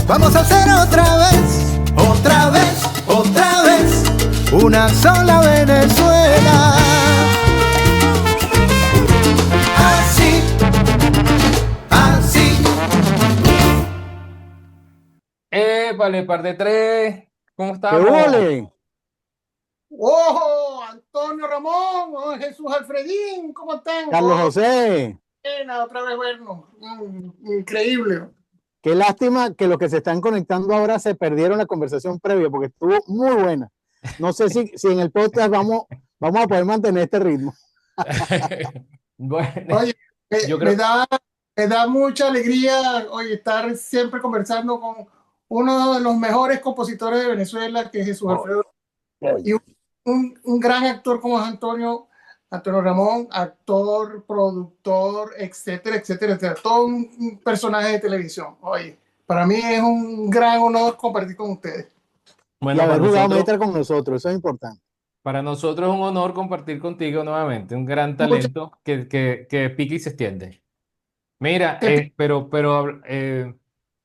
Vamos a hacer otra vez, otra vez, otra vez, una sola Venezuela. Así, así. Vale, par de tres. ¿Cómo ¡Qué estamos? vole! ¡Ojo! Antonio Ramón, oh, Jesús Alfredín, ¿cómo están? Carlos José, Pena, otra vez vernos. Increíble. qué lástima que los que se están conectando ahora se perdieron la conversación previa porque estuvo muy buena. No sé si en el podcast vamos a poder mantener este ritmo. Bueno, Oye, yo me creo, da mucha alegría, oye, estar siempre conversando con uno de los mejores compositores de Venezuela, que es Jesús Alfredo, y un gran actor como es Antonio Ramón, actor, productor, etcétera, etcétera, etcétera. Todo un personaje de televisión. Oye, para mí es un gran honor compartir con ustedes. Y bueno, haber jugado Metra con nosotros, eso es importante. para nosotros es un honor compartir contigo nuevamente, un gran Muchas talento que pica y se extiende. Mira, te pido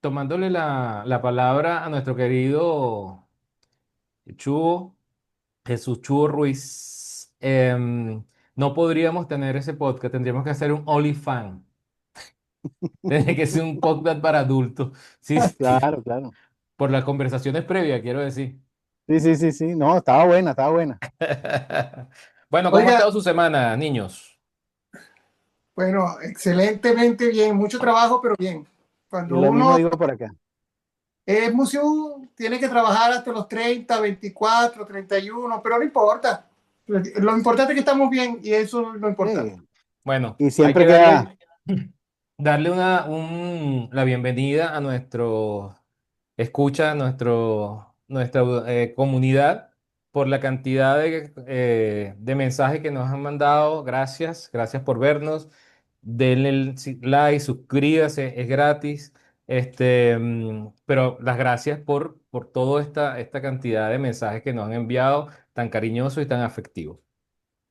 tomándole la palabra a nuestro querido Chuo, Jesús Chuo Ruiz, no podríamos tener ese podcast, tendríamos que hacer un OnlyFans. Tiene que ser un podcast para adultos. Sí, sí, Claro, claro. por las conversaciones previas, quiero decir. Sí. No, estaba buena, estaba buena. Bueno, ¿cómo ha Oiga, estado su semana, niños? bueno, excelentemente bien, mucho trabajo, pero bien. Y Cuando lo mismo uno digo por acá. es músico, tiene que trabajar hasta los 30, 24, 31, pero no importa. Lo importante es que estamos bien y eso es lo importante. Sí. Bueno, Y hay siempre que queda, darle la bienvenida a nuestro escucha, nuestra comunidad por la cantidad de mensajes que nos han mandado. Gracias, gracias por vernos. Denle like, suscríbase, es gratis. Pero las gracias por toda esta cantidad de mensajes que nos han enviado, tan cariñosos y tan afectivos.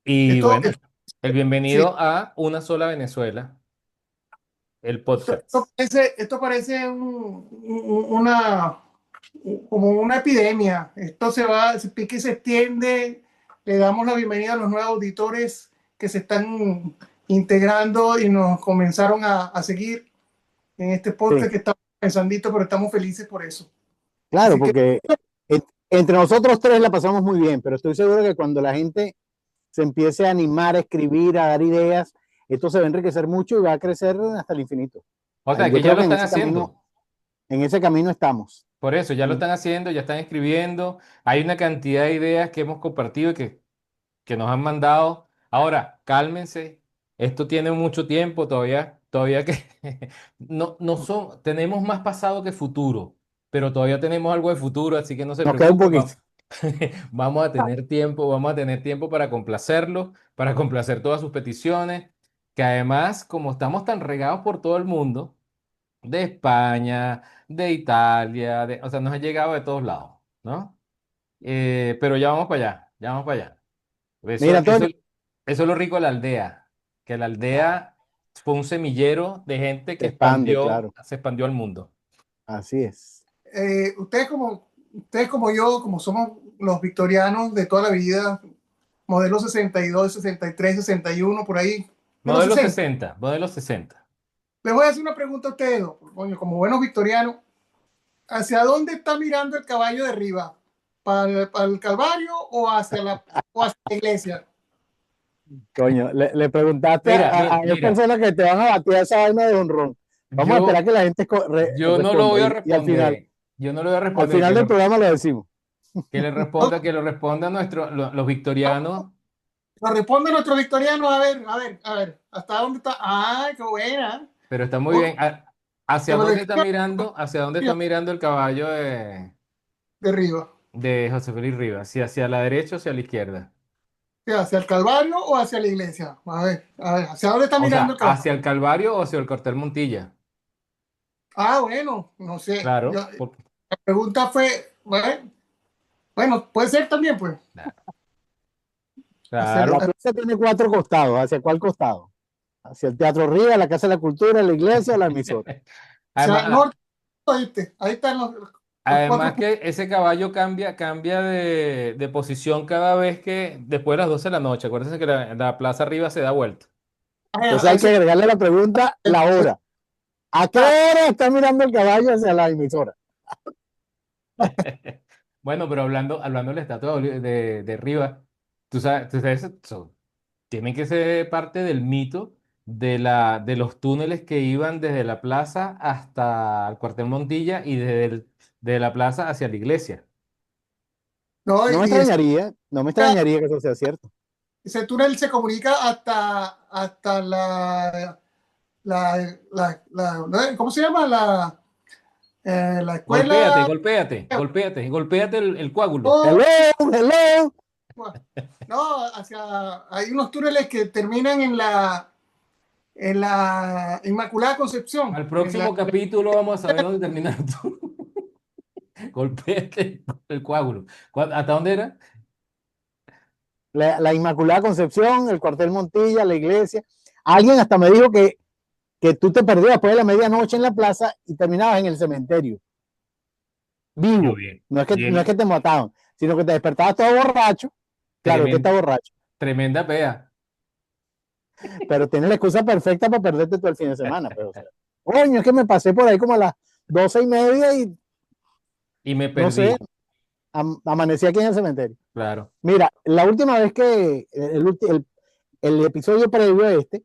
Y Esto, bueno, el sí, bienvenido a Una Sola Venezuela, el podcast. esto parece como una epidemia. Esto se pique y se extiende. Le damos la bienvenida a los nuevos auditores que se están integrando y nos comenzaron a seguir en este sí, podcast que estamos pensandito, pero estamos felices por eso. claro, Así que porque entre nosotros tres la pasamos muy bien, pero estoy seguro que cuando la gente se empiece a animar, a escribir, a dar ideas, esto se va a enriquecer mucho y va a crecer hasta el infinito. O sea, Yo que ya creo lo que están haciendo. en ese camino estamos. Por eso, ya lo Mm. están haciendo, ya están escribiendo. Hay una cantidad de ideas que hemos compartido y que nos han mandado. Ahora, cálmense. Esto tiene mucho tiempo todavía que no tenemos más pasado que futuro, pero todavía tenemos algo de futuro, así que no se Nos queda un preocupen. poquito. Vamos a tener tiempo para complacerlos, para complacer todas sus peticiones, que además, como estamos tan regados por todo el mundo, de España, de Italia, o sea, nos ha llegado de todos lados, ¿no? Pero ya vamos para allá, ya vamos para allá. Mira, Eso Antonio, es lo rico de la aldea, que la claro, aldea fue un semillero de gente se que expande, claro. se expandió al mundo. Así es. ustedes como yo, como somos los victorianos de toda la vida, modelo 62, 63, 61, por ahí, de los Modelo 60. 60, modelo 60. Les voy a hacer una pregunta a ustedes dos, coño, como buenos victorianos. ¿Hacia dónde está mirando el caballo de arriba? ¿Para el Calvario o hacia la iglesia? Coño, le preguntaste Mira, a dos mira, personas que te van a batir esa vaina de honrón. Vamos a esperar yo, que la gente yo no lo responda voy a y responder, yo no lo voy a al responder, final del programa lo decimos. que lo responda los victorianos. Lo responde nuestro victoriano. A ver. ¿Hasta dónde está? ¡Ay, qué buena! Pero está muy Ok, bien. ¿Hacia pero de, dónde está mirando? ¿Hacia dónde está mirando el caballo de arriba. de José Félix Rivas? ¿Si hacia la derecha o hacia la izquierda? ¿Hacia el Calvario o hacia la iglesia? A ver, ¿hacia dónde está O mirando sea, el caballo? ¿hacia el Calvario o hacia el Cortel Montilla? Ah, bueno, no sé. Claro, La pregunta fue, bueno, puede ser también, pues. Hacia claro. La plaza tiene cuatro costados. ¿Hacia cuál costado? ¿Hacia el Teatro Río, la Casa de la Cultura, la iglesia o la emisora? hacia Además, el norte, oíste, ahí están los cuatro Además puntos. que ese caballo cambia de posición cada vez que, después de las 12 de la noche. Acuérdense que la plaza arriba se da vuelta. Entonces hay que agregarle la pregunta, la hora. ¿A qué hora está mirando el caballo hacia la emisora? Bueno, pero hablando de la estatua de Rivas, tú sabes eso, tiene que ser parte del mito de los túneles que iban desde la plaza hasta el cuartel Montilla y de la plaza hacia la iglesia. No, No me y extrañaría, no me extrañaría que eso sea cierto. ese túnel se comunica hasta ¿no? ¿Cómo se llama? La Golpéate, escuela. golpéate, golpéate, golpéate el coágulo. Oh, Hello, hello. no, hay unos túneles que terminan en la Inmaculada Concepción. Al próximo capítulo vamos a saber dónde terminar tú. Golpéate el coágulo. ¿Hasta dónde era? La Inmaculada Concepción, el cuartel Montilla, la iglesia. Alguien hasta me dijo que tú te perdías después de la medianoche en la plaza y terminabas en el cementerio, Yo vivo. bien, No es que bien. te mataban, sino que te despertabas todo borracho. Claro que está Tremenda, borracho, tremenda pea. pero tienes la excusa perfecta para perderte todo el fin de semana. Pero, o sea, coño, es que me pasé por ahí como a las 12:30 y Y me no sé, perdí, amanecí aquí en el cementerio. claro. Mira, la última vez que el episodio previo a este,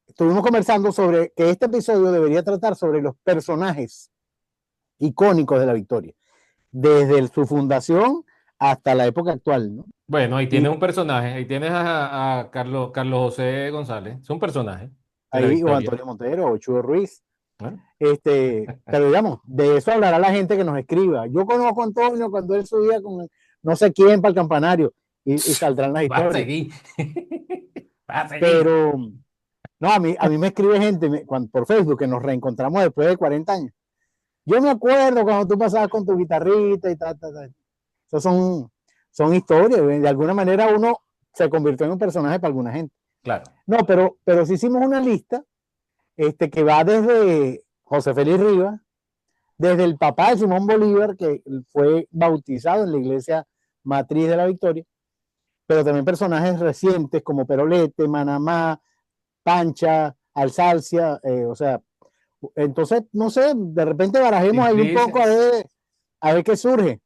estuvimos conversando sobre que este episodio debería tratar sobre los personajes icónicos de la Victoria, desde su fundación hasta la época actual, ¿no? Bueno, ahí Y tienes un personaje, ahí tienes a Carlos José González, es un personaje de la ahí, o victoria. Antonio Montero, o Chuy Ruiz, ¿No? pero digamos, de eso hablará la gente que nos escriba. Yo conozco a Antonio cuando él subía con no sé quién para el campanario y saldrán las Va a historias. seguir, va a seguir. Pero no, a mí me escribe gente por Facebook que nos reencontramos después de 40 años. Yo me acuerdo cuando tú pasabas con tu guitarrita y tal, tal, tal. Esas son historias. De alguna manera uno se convirtió en un personaje para alguna gente. Claro. No, pero sí hicimos una lista que va desde José Félix Rivas, desde el papá de Simón Bolívar, que fue bautizado en la iglesia matriz de la Victoria, pero también personajes recientes como Perolete, Manamá, Pancha, Alsacia, o sea, entonces, no sé, de repente barajemos ahí un poco Simplicia. a ver qué surge.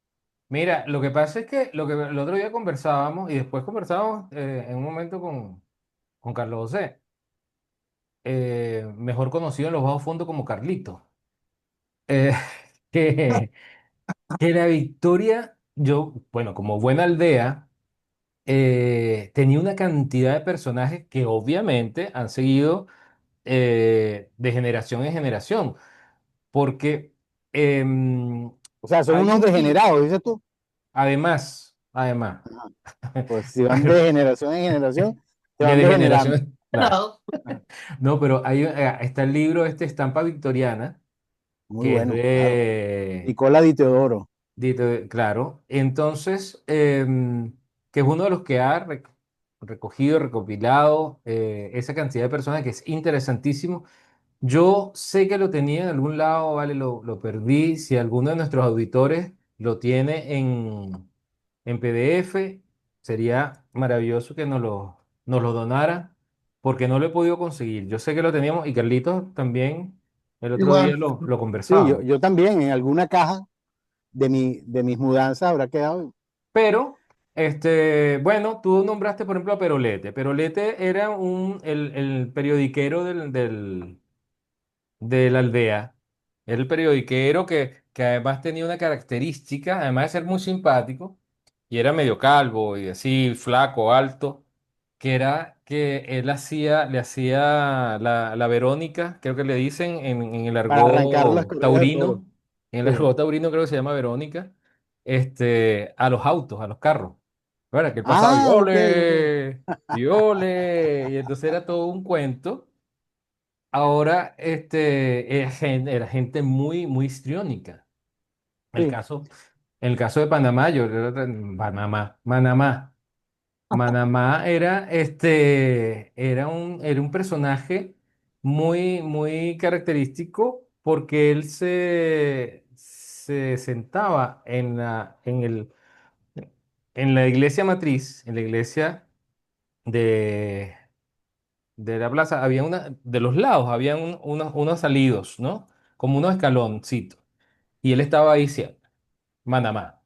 Mira, lo que pasa es que lo que el otro día conversábamos y después conversábamos en un momento con Carlos José, mejor conocido en los bajos fondos como Carlito, eh, que, que la Victoria, yo, bueno, como buena aldea, tenía una cantidad de personajes que obviamente han seguido de generación en generación, porque em, O sea, son hay unos un libro, degenerados, dices tú. además, Ajá. Pues si van de generación en generación, se de van degenerando. degeneración, claro. No, pero está el libro, Estampa Victoriana, Muy que es bueno, claro. Nicola Di Teodoro. claro, entonces, que es uno de los que ha recogido, recopilado esa cantidad de personas que es interesantísimo. Yo sé que lo tenía en algún lado, vale, lo perdí. Si alguno de nuestros auditores lo tiene en PDF, sería maravilloso que nos lo donara, porque no lo he podido conseguir. Yo sé que lo teníamos y Carlitos también el otro día Igual. lo Sí, yo, conversábamos. yo también en alguna caja de mis mudanzas habrá quedado. Pero, bueno, tú nombraste, por ejemplo, a Perolete. Perolete era el periodiquero de la aldea. Era el periodiquero que además tenía una característica, además de ser muy simpático, y era medio calvo y así, flaco, alto, que era que le hacía la Verónica, creo que le dicen en el Para arrancar las argot corridas de toros. taurino, en el Sí. argot taurino creo que se llama Verónica, a los autos, a los carros. ¿Verdad? Que él pasaba Ah, ok, ok. y ole, y entonces era todo un cuento. Ahora, era gente muy, muy histriónica. El Sí, caso, en el caso de Panamá, Manamá era un personaje muy, muy característico porque él se sentaba en la iglesia matriz, en la iglesia de, de la plaza, había de los lados, había unos salidos, ¿no? Como unos escaloncitos. Y él estaba ahí siempre, Manamá.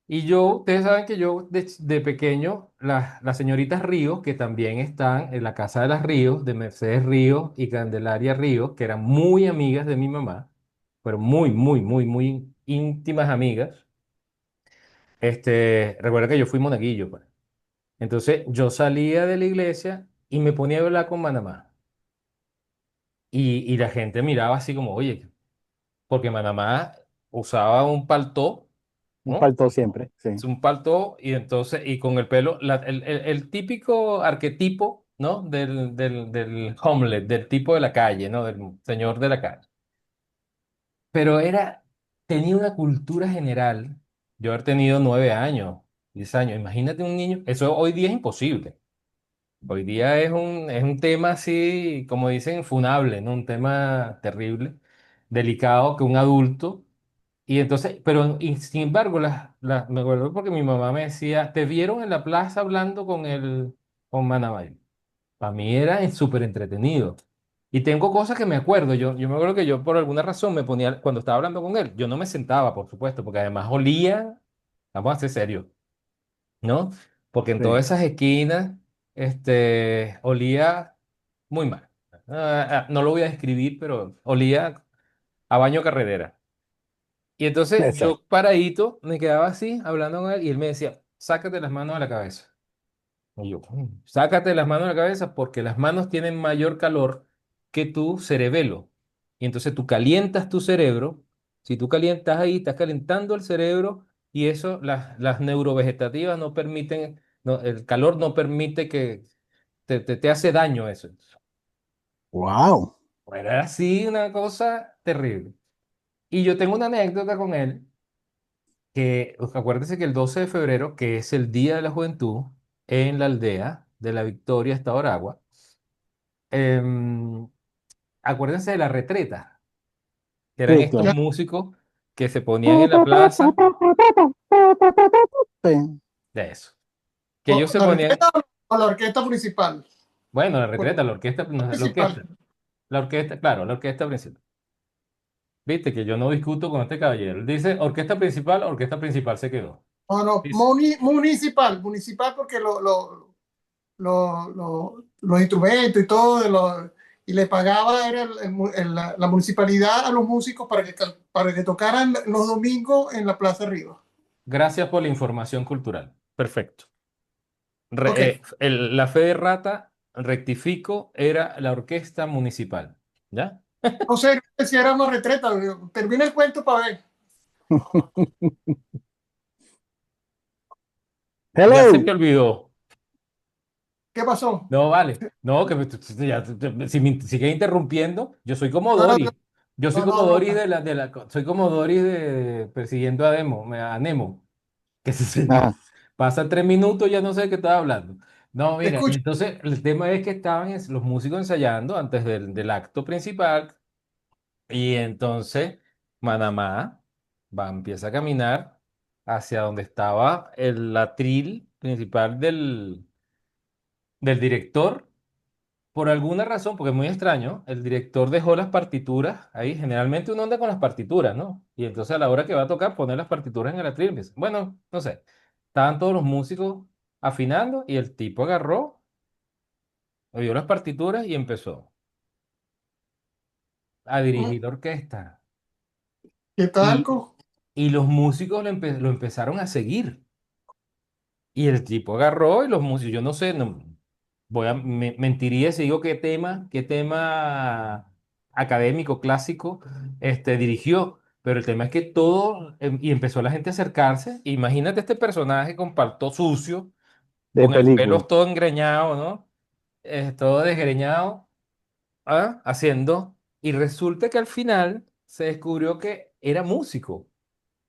Y yo, ustedes saben que yo de pequeño, las señoritas Ríos, que también están en la casa de las Ríos, de Mercedes Ríos y Candelaria Ríos, que eran muy amigas de mi mamá, pero muy, muy, muy, muy íntimas amigas. Recuerda que yo fui monaguillo, pues. Entonces yo salía de la iglesia y me ponía a hablar con Manamá. Y la gente miraba así como, oye, porque Manamá usaba un paltó, Un ¿no? faltó siempre, sí. Es un palto y entonces, y con el pelo, el típico arquetipo, ¿no? Del homeless, del tipo de la calle, ¿no? Del señor de la calle. Pero tenía una cultura general. Yo haber tenido 9 años, 10 años. Imagínate un niño. Eso hoy día es imposible. Hoy día es un tema así, como dicen, funable, ¿no? Un tema terrible, delicado que un adulto. Y entonces, pero sin embargo, me acuerdo porque mi mamá me decía, te vieron en la plaza hablando con Manabay. Para mí era súper entretenido. Y tengo cosas que me acuerdo. Yo me acuerdo que yo por alguna razón me ponía, cuando estaba hablando con él, yo no me sentaba, por supuesto, porque además olía, vamos a ser serios, ¿no? Porque en Sí. todas esas esquinas, olía muy mal. No lo voy a describir, pero olía a baño carretera. Y entonces Exacto. yo paradito me quedaba así hablando con él y él me decía, sácate las manos de la cabeza. Y yo, sácate las manos de la cabeza porque las manos tienen mayor calor que tu cerebelo. Y entonces tú calientas tu cerebro. Si tú calientas ahí, estás calentando el cerebro y eso, las neurovegetativas no permiten, el calor no permite que te hace daño eso. Wow. Era así una cosa terrible. Y yo tengo una anécdota con él que acuérdese que el 12 de febrero, que es el Día de la Juventud, en la aldea de La Victoria, Estado Aragua, em, acuérdense de la retreta, que eran Sí, estos claro. Ya, músicos que se ponían en la plaza, Sí. de eso, que ellos se ¿la ponían, orquesta o la orquesta principal? bueno, la Porque retreta, la orquesta, no, principal. la orquesta, claro, la orquesta principal. Viste que yo no discuto con este caballero. Él dice orquesta principal se quedó. No, no, Dice, municipal porque los instrumentos y todo, y le pagaba era la municipalidad a los músicos para que tocaran los domingos en la Plaza Arriba. gracias por la información cultural. Perfecto. Ok, La fe de rata, rectifico, era la orquesta municipal. ¿Ya? no sé si era una retreta, termina el cuento para ver Ya se me Hello. olvidó. qué pasó. No, vale. No, que si me sigues interrumpiendo, yo soy como No, no, Dory. Yo soy no, como no, no, Dory soy como Dory persiguiendo a Nemo. Que Ajá. pasa 3 minutos, ya no sé de qué estaba hablando. No, te mira, y escucho. entonces el tema es que estaban los músicos ensayando antes del acto principal. Y entonces Manamá empieza a caminar hacia donde estaba el atril principal del director. Por alguna razón, porque es muy extraño, el director dejó las partituras ahí. Generalmente uno anda con las partituras, ¿no? Y entonces a la hora que va a tocar, poner las partituras en el atril. Bueno, no sé. Estaban todos los músicos afinando y el tipo agarró, oyó las partituras y empezó a dirigir la orquesta. ¿Qué tal? Y, y los músicos lo empezaron a seguir. Y el tipo agarró y los músicos, yo no sé, mentiría si digo qué tema académico, clásico, dirigió. Pero el tema es que todo, y empezó la gente a acercarse. Imagínate este personaje con palto sucio, De con el pelo película. todo engreñado, ¿no? Todo desgreñado, haciendo. Y resulta que al final se descubrió que era músico,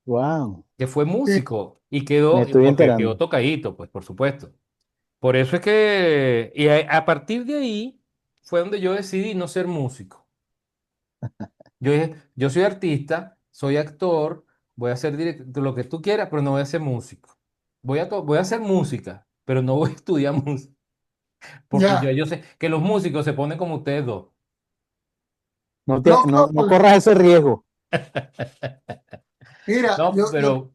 Wow. que fue Sí, músico y Me quedó, estoy porque quedó enterando. tocadito, pues por supuesto. Por eso es a partir de ahí fue donde yo decidí no ser músico. Yo dije, yo soy artista, soy actor, voy a hacer lo que tú quieras, pero no voy a ser músico. Voy a hacer música, pero no voy a estudiar música, porque Ya. yo sé que los músicos se ponen como ustedes dos. No, No corras ese riesgo. mira, No, pero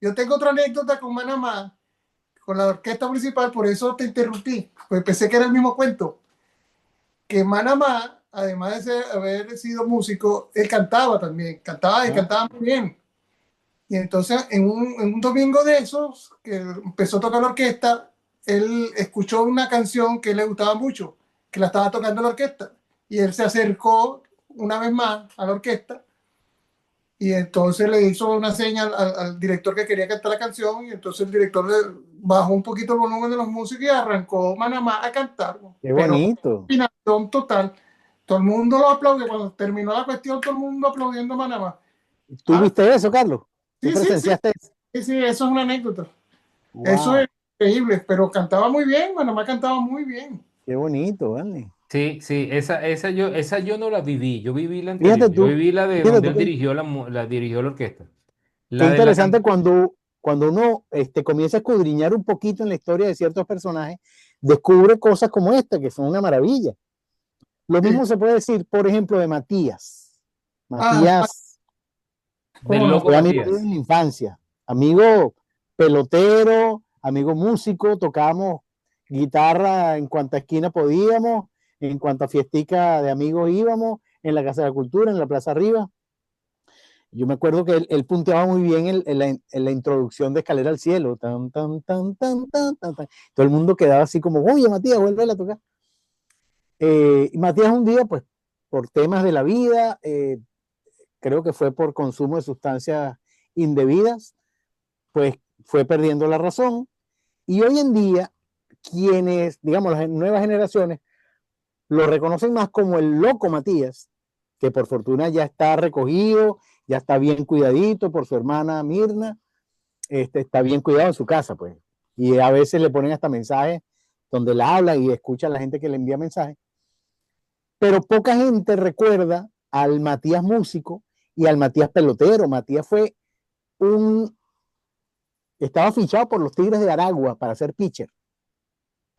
yo tengo otra anécdota con Manamá, con la orquesta principal, por eso te interrumpí, pues pensé que era el mismo cuento. Que Manamá, además haber sido músico, él cantaba también, cantaba y Ah, cantaba muy bien. Y entonces, en un domingo de esos, que empezó a tocar la orquesta, él escuchó una canción que le gustaba mucho, que la estaba tocando la orquesta. Y él se acercó una vez más a la orquesta y entonces le hizo una señal al director que quería cantar la canción y entonces el director le bajó un poquito el volumen de los músicos y arrancó Manamá a cantar, qué pero bonito. combinación total. Todo el mundo lo aplaudió. Cuando terminó la cuestión, todo el mundo aplaudiendo a Manamá. ¿Tú Ah, viste eso, Carlos? ¿Tú sí, sí, sí, presenciaste eso? sí, sí, eso es una anécdota. Eso Wow, es increíble, pero cantaba muy bien, Manamá cantaba muy bien. qué bonito, ¿vale? sí, sí, esa yo no la viví. Yo viví la anterior. Fíjate Yo tú, viví la de fíjate donde tú él dirigió la orquesta. qué La de la interesante can- cuando uno comienza a escudriñar un poquito en la historia de ciertos personajes, descubre cosas como esta, que son una maravilla. Lo Sí. mismo se puede decir, por ejemplo, de Matías. Ah, Matías del cómo no. Loco fue amigo mío en Matías. la infancia, amigo pelotero, amigo músico, tocábamos guitarra en cuanta esquina podíamos, en cuanta fiestica de amigos íbamos, en la Casa de la Cultura, en la Plaza Arriba. Yo me acuerdo que él punteaba muy bien en la introducción de Escalera al Cielo. Tan, tan, tan, tan, tan, tan, tan. Todo el mundo quedaba así como, oye, Matías, vuelve a tocar. Y Matías un día, pues, por temas de la vida, creo que fue por consumo de sustancias indebidas, pues fue perdiendo la razón. Y hoy en día, quienes, digamos, las nuevas generaciones, lo reconocen más como el loco Matías, que por fortuna ya está recogido, ya está bien cuidadito por su hermana Mirna, está bien cuidado en su casa, pues. Y a veces le ponen hasta mensajes donde él habla y escucha a la gente que le envía mensajes. Pero poca gente recuerda al Matías músico y al Matías pelotero. Matías estaba fichado por los Tigres de Aragua para ser pitcher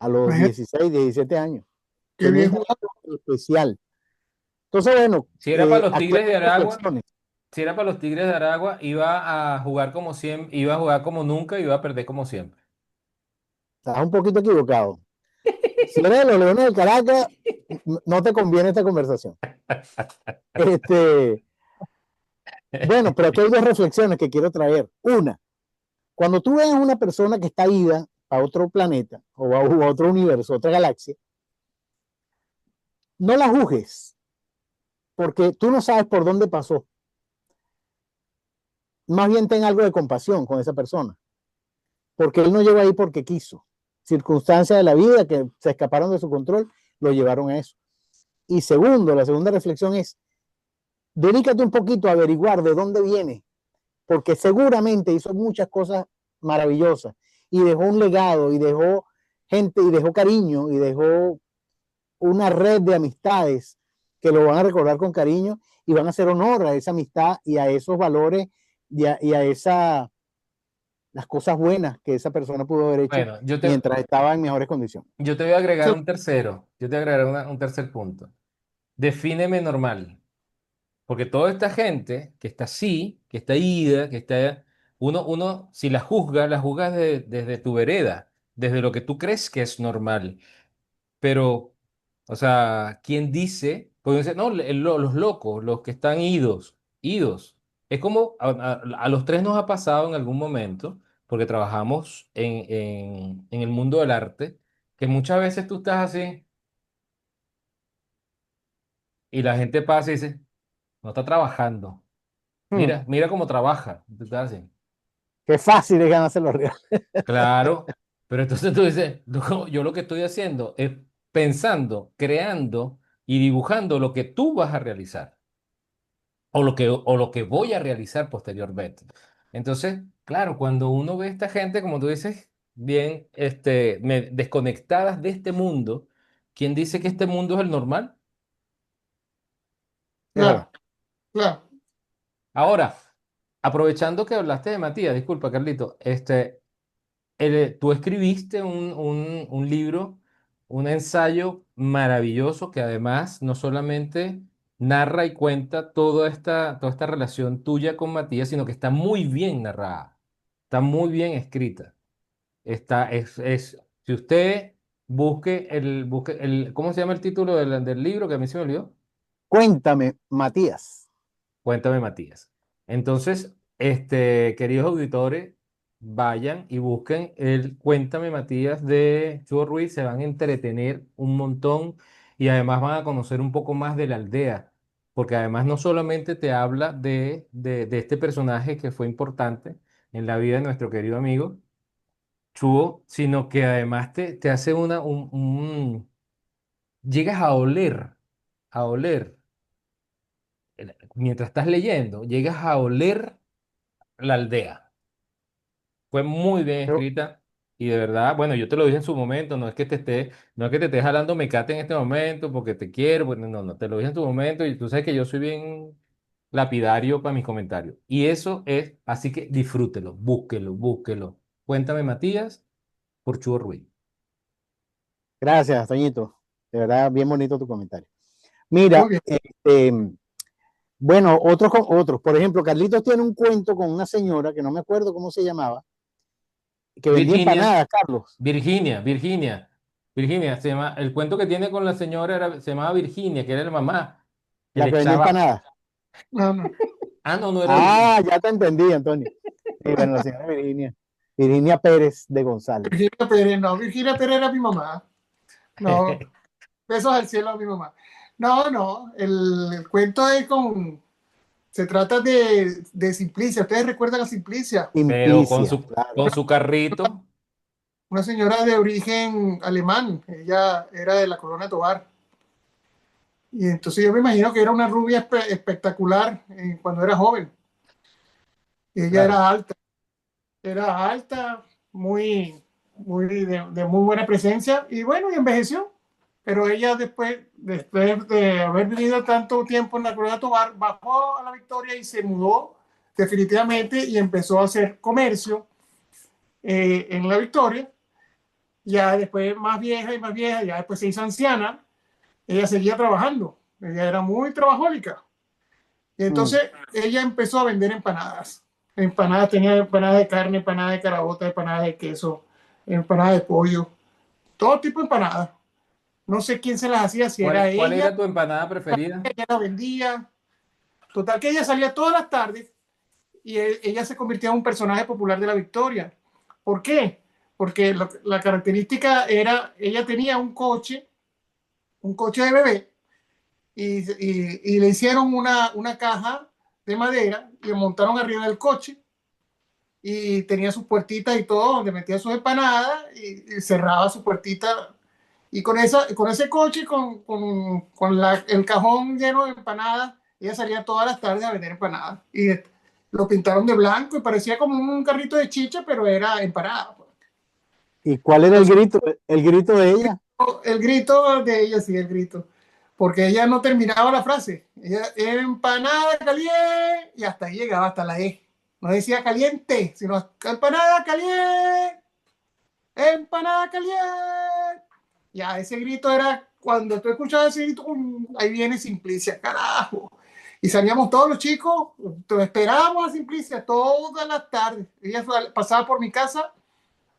a los Imagínate 16, 17 años. qué Tenía bien un jugado. talento especial. Entonces, bueno, Si era para los Tigres de actuales Aragua, reflexiones. si era para los Tigres de Aragua, iba a jugar como siempre, iba a jugar como nunca y iba a perder como siempre. Estás un poquito equivocado. Si eres de los Leones del Caracas, no te conviene esta conversación. Este, bueno, pero aquí hay dos reflexiones que quiero traer. Una, cuando tú ves a una persona que está ida a otro planeta o a otro universo, otra galaxia, no la juzgues, porque tú no sabes por dónde pasó. Más bien ten algo de compasión con esa persona, porque él no llegó ahí porque quiso. Circunstancias de la vida que se escaparon de su control lo llevaron a eso. Y segundo, la segunda reflexión es, dedícate un poquito a averiguar de dónde viene, porque seguramente hizo muchas cosas maravillosas y dejó un legado y dejó gente y dejó cariño y dejó una red de amistades que lo van a recordar con cariño y van a hacer honor a esa amistad y a esos valores y a las cosas buenas que esa persona pudo haber hecho Bueno, mientras estaba en mejores condiciones. yo te voy a agregar un tercero, yo te voy a agregar un tercer punto. Defíneme normal, porque toda esta gente que está así, que está ida, que está, si la juzga desde tu vereda, desde lo que tú crees que es normal. Pero, o sea, ¿quién dice? Pueden ser, no, los locos, los que están idos. Es como a los tres nos ha pasado en algún momento, porque trabajamos en el mundo del arte, que muchas veces tú estás así y la gente pasa y dice, no está trabajando. Hmm. Mira cómo trabaja. Tú estás así. Qué fácil es ganarse los reales. Claro, pero entonces tú dices, "No, yo lo que estoy haciendo es pensando, creando y dibujando lo que tú vas a realizar. O lo que voy a realizar posteriormente. Entonces, claro, cuando uno ve a esta gente, como tú dices, bien, desconectadas de este mundo, ¿quién dice que este mundo es el normal? Es verdad. Claro. claro. Ahora, aprovechando que hablaste de Matías, disculpa, Carlito, tú escribiste un libro, un ensayo maravilloso que además no solamente narra y cuenta toda esta relación tuya con Matías, sino que está muy bien narrada, está muy bien escrita. Si usted ¿cómo se llama el título del libro que a mí se me olvidó? Cuéntame, Matías. Cuéntame, Matías. Entonces, queridos auditores, vayan y busquen el Cuéntame, Matías de Chuo Ruiz. Se van a entretener un montón y además van a conocer un poco más de la aldea, porque además no solamente te habla de este personaje que fue importante en la vida de nuestro querido amigo Chuo, sino que además te hace llegas a oler mientras estás leyendo, llegas a oler la aldea. Fue muy bien Yo- escrita y de verdad, bueno, yo te lo dije en su momento, no es que te esté jalando mecate en este momento porque te quiero, no, te lo dije en tu momento y tú sabes que yo soy bien lapidario para mis comentarios. Y eso es, así que disfrútelo, búsquelo. Cuéntame, Matías, por Chugo Ruiz. Gracias, Toñito. De verdad, bien bonito tu comentario. Muy Mira, bien. bueno, otros. Por ejemplo, Carlitos tiene un cuento con una señora que no me acuerdo cómo se llamaba, que vendía Virginia, empanadas, Carlos. Virginia, el cuento que tiene con la señora se llamaba Virginia, que era la mamá, que La le que vendía echaba. empanadas. No, no. Ah, no era Virginia. Ah, ya te entendí, Antonio. Sí, bueno, la señora Virginia. Virginia Pérez de González. Virginia Pérez, no. Virginia Pérez era mi mamá. No, besos al cielo a mi mamá. No, no. El cuento es se trata de Simplicia. ¿Ustedes recuerdan a Simplicia? Pero Simplicia, claro. con su carrito. Una señora de origen alemán. Ella era de la Colonia Tovar. Y entonces yo me imagino que era una rubia espectacular cuando era joven. Ella Claro. era alta, de muy buena presencia y bueno, y envejeció. Pero ella después de haber vivido tanto tiempo en la Colonia Tovar, bajó a la Victoria y se mudó definitivamente y empezó a hacer comercio en la Victoria. Ya después más vieja y más vieja, ya después se hizo anciana, ella seguía trabajando, ella era muy trabajólica. Y Mm. entonces ella empezó a vender empanadas. Empanadas, tenía empanadas de carne, empanadas de carabota, empanadas de queso, empanadas de pollo, todo tipo de empanadas. No sé quién se las hacía, si era ¿Cuál ella, era tu empanada preferida? ella la vendía. Total que ella salía todas las tardes y ella se convirtió en un personaje popular de la Victoria. ¿Por qué? Porque la característica era, ella tenía un coche de bebé, y le hicieron una caja de madera y le montaron arriba del coche y tenía sus puertitas y todo donde metía sus empanadas y cerraba su puertita y con ese coche el cajón lleno de empanadas ella salía todas las tardes a vender empanadas y lo pintaron de blanco y parecía como un carrito de chicha pero era empanada, pues. ¿Y cuál era Entonces, el grito de ella? el grito de ella, sí, el grito. Porque ella no terminaba la frase. Ella era empanada caliente y hasta ahí llegaba, hasta la E. No decía caliente, sino empanada caliente, empanada caliente. Ya, ese grito era, cuando tú escuchabas ese grito, ahí viene Simplicia, carajo. Y salíamos todos los chicos, esperábamos a Simplicia todas las tardes. Ella pasaba por mi casa,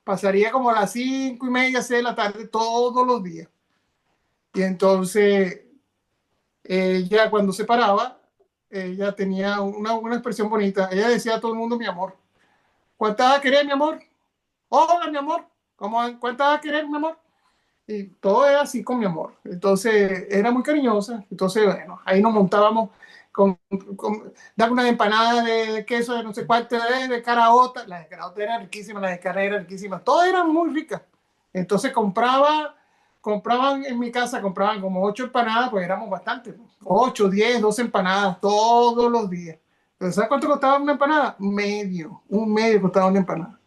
pasaría como a las 5:30, 6 de la tarde todos los días. Y entonces, ella cuando se paraba, ella tenía una expresión bonita. Ella decía a todo el mundo, mi amor. ¿Cuántas vas a querer, mi amor? Hola, mi amor. ¿Cuántas vas a querer, mi amor? Y todo era así con mi amor. Entonces, era muy cariñosa. Entonces, bueno, ahí nos montábamos dar unas empanadas de queso de no sé cuánto, de caraota. Las de caraota eran riquísimas, las de carne eran riquísimas. Todas eran muy ricas. Entonces, compraban en mi casa, compraban como 8 empanadas, pues éramos bastantes. 8, 10, 12 empanadas todos los días. Pero ¿sabes cuánto costaba una empanada? Un medio costaba una empanada.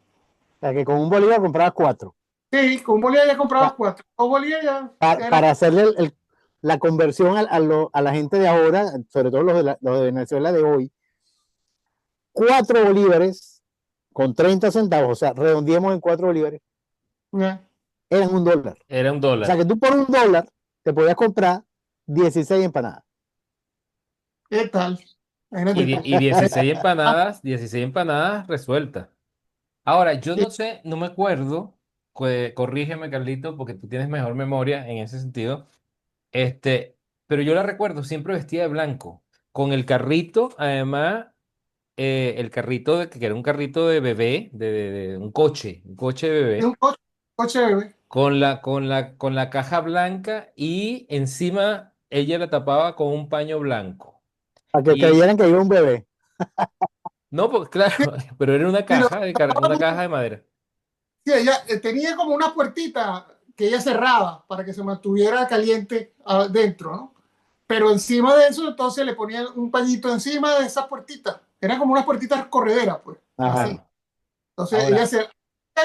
O sea, que con un bolívar comprabas 4. Sí, con un bolívar ya comprabas Pa- 4. 2 bolívares ya era. para hacerle la conversión a la gente de ahora, sobre todo los de Venezuela de hoy, 4 bolívares con 30 centavos, o sea, redondeemos en 4 bolívares, Ya. eran $1. Era un O sea dólar. que tú por $1 te podías comprar 16 empanadas. ¿Qué tal? Imagínate tú. Y 16 empanadas resueltas. Ahora, yo no sé, no me acuerdo, corrígeme, Carlito, porque tú tienes mejor memoria en ese sentido. Pero yo la recuerdo siempre vestida de blanco, con el carrito, además, el carrito que era un carrito de bebé, de un coche de Es bebé, un coche bebé. con la caja blanca y encima ella la tapaba con un paño blanco. Para que Y creyeran que iba un bebé. no, pues claro, pero era una Y lo caja una tapábamos, caja de madera. sí, ella tenía como una puertita que ella cerraba para que se mantuviera caliente adentro, ¿no? Pero encima de eso, entonces le ponían un pañito encima de esa puertita. Eran como unas puertitas correderas, pues, así. Ajá. Entonces ella Ahora, se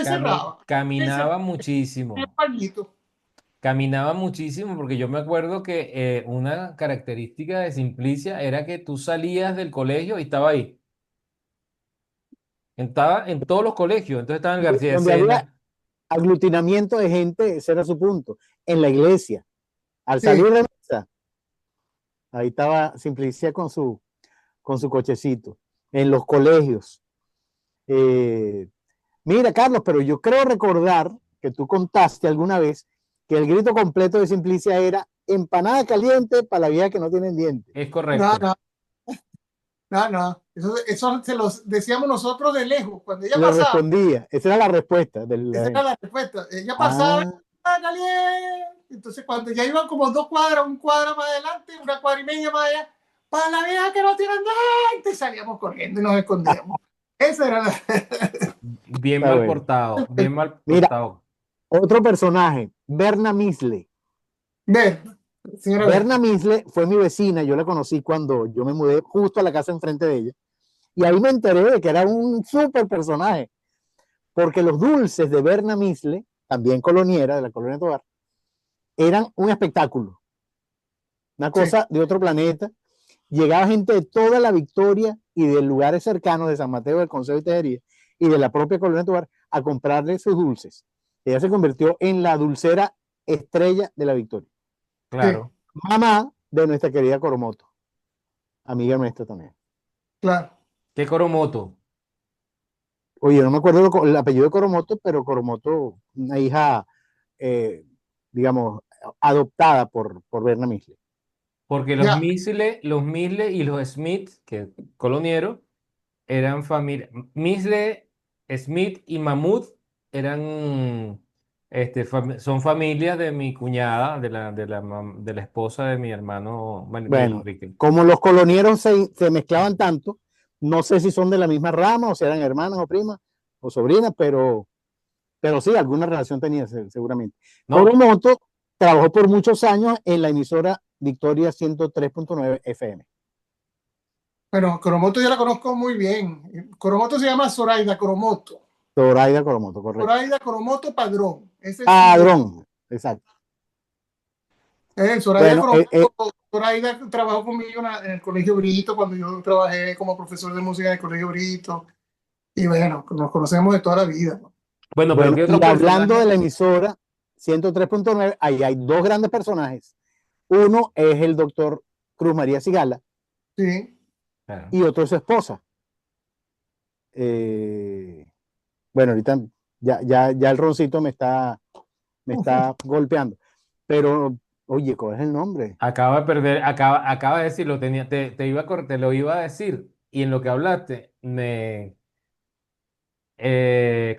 cerraba. Y se caminaba ponía el muchísimo. pañito. Caminaba muchísimo porque yo me acuerdo que una característica de Simplicia era que tú salías del colegio y estaba ahí. Estaba en todos los colegios. Entonces estaba en el García de Donde había Sena. aglutinamiento de gente, ese era su punto. En la iglesia, al salir Sí, de misa, ahí estaba Simplicia con su cochecito. En los colegios. Eh, Mira, Carlos, pero yo creo recordar que tú contaste alguna vez que el grito completo de Simplicia era empanada caliente para la vieja que no tienen dientes. Es no, correcto. no, no, no. Eso se los decíamos nosotros de lejos. Cuando ella Le pasaba, respondía, esa era la respuesta de la esa era gente. la respuesta. Ella pasaba, Ah, "Ah, caliente". Entonces, cuando ya iban como 2 cuadras, un cuadra más adelante, una cuadra y media más allá, para la vieja que no tienen dientes, salíamos corriendo y nos escondíamos. Esa era la. Bien está mal bueno. portado. Bien mal Mira, portado. otro personaje, Berna Misle. Ver, señora Ver. Berna Misle fue mi vecina, yo la conocí cuando yo me mudé justo a la casa enfrente de ella. Y ahí me enteré de que era un súper personaje, porque los dulces de Berna Misle, también coloniera de la colonia Tovar, eran un espectáculo, una Sí, cosa de otro planeta. Llegaba gente de toda la Victoria y de lugares cercanos de San Mateo, del Consejo de Tejería y de la propia colonia Tovar a comprarle sus dulces. Ella se convirtió en la dulcera estrella de la Victoria. sí, Claro. Mamá de nuestra querida Coromoto, amiga nuestra también. claro. ¿Qué Coromoto? Oye, no me acuerdo el apellido de Coromoto, pero Coromoto, una hija, eh, digamos, adoptada por Berna Misle. Porque Ya, Los Misle y los Smith, que colonieros, eran familia. Misle, Smith y Mahmoud eran, son familias de mi cuñada, de la esposa de mi hermano Miguel Bueno, Enrique. como los colonieros se mezclaban tanto, no sé si son de la misma rama o si eran hermanas o primas o sobrinas, pero sí, alguna relación tenía seguramente. No, Coromoto trabajó por muchos años en la emisora Victoria 103.9 FM. bueno, Coromoto yo la conozco muy bien. Coromoto se llama Zoraida Coromoto. Zoraida Coromoto, correcto. Zoraida Coromoto Padrón. Ese es su nombre. Padrón, exacto. Zoraida Bueno, Coromoto. Zoraida trabajó conmigo en el Colegio Brito cuando yo trabajé como profesor de música en el Colegio Brito. Y bueno, nos conocemos de toda la vida, ¿no? bueno, pero bueno, ¿qué otro y hablando de personaje? la emisora 103.9, ahí hay dos grandes personajes. Uno es el doctor Cruz María Sigala Sí. Claro. y otro es su esposa. Eh, bueno, ahorita ya el roncito me está golpeando. Pero, oye, ¿cuál es el nombre? Acaba de perder, acaba de decirlo, te lo iba a decir, y en lo que hablaste,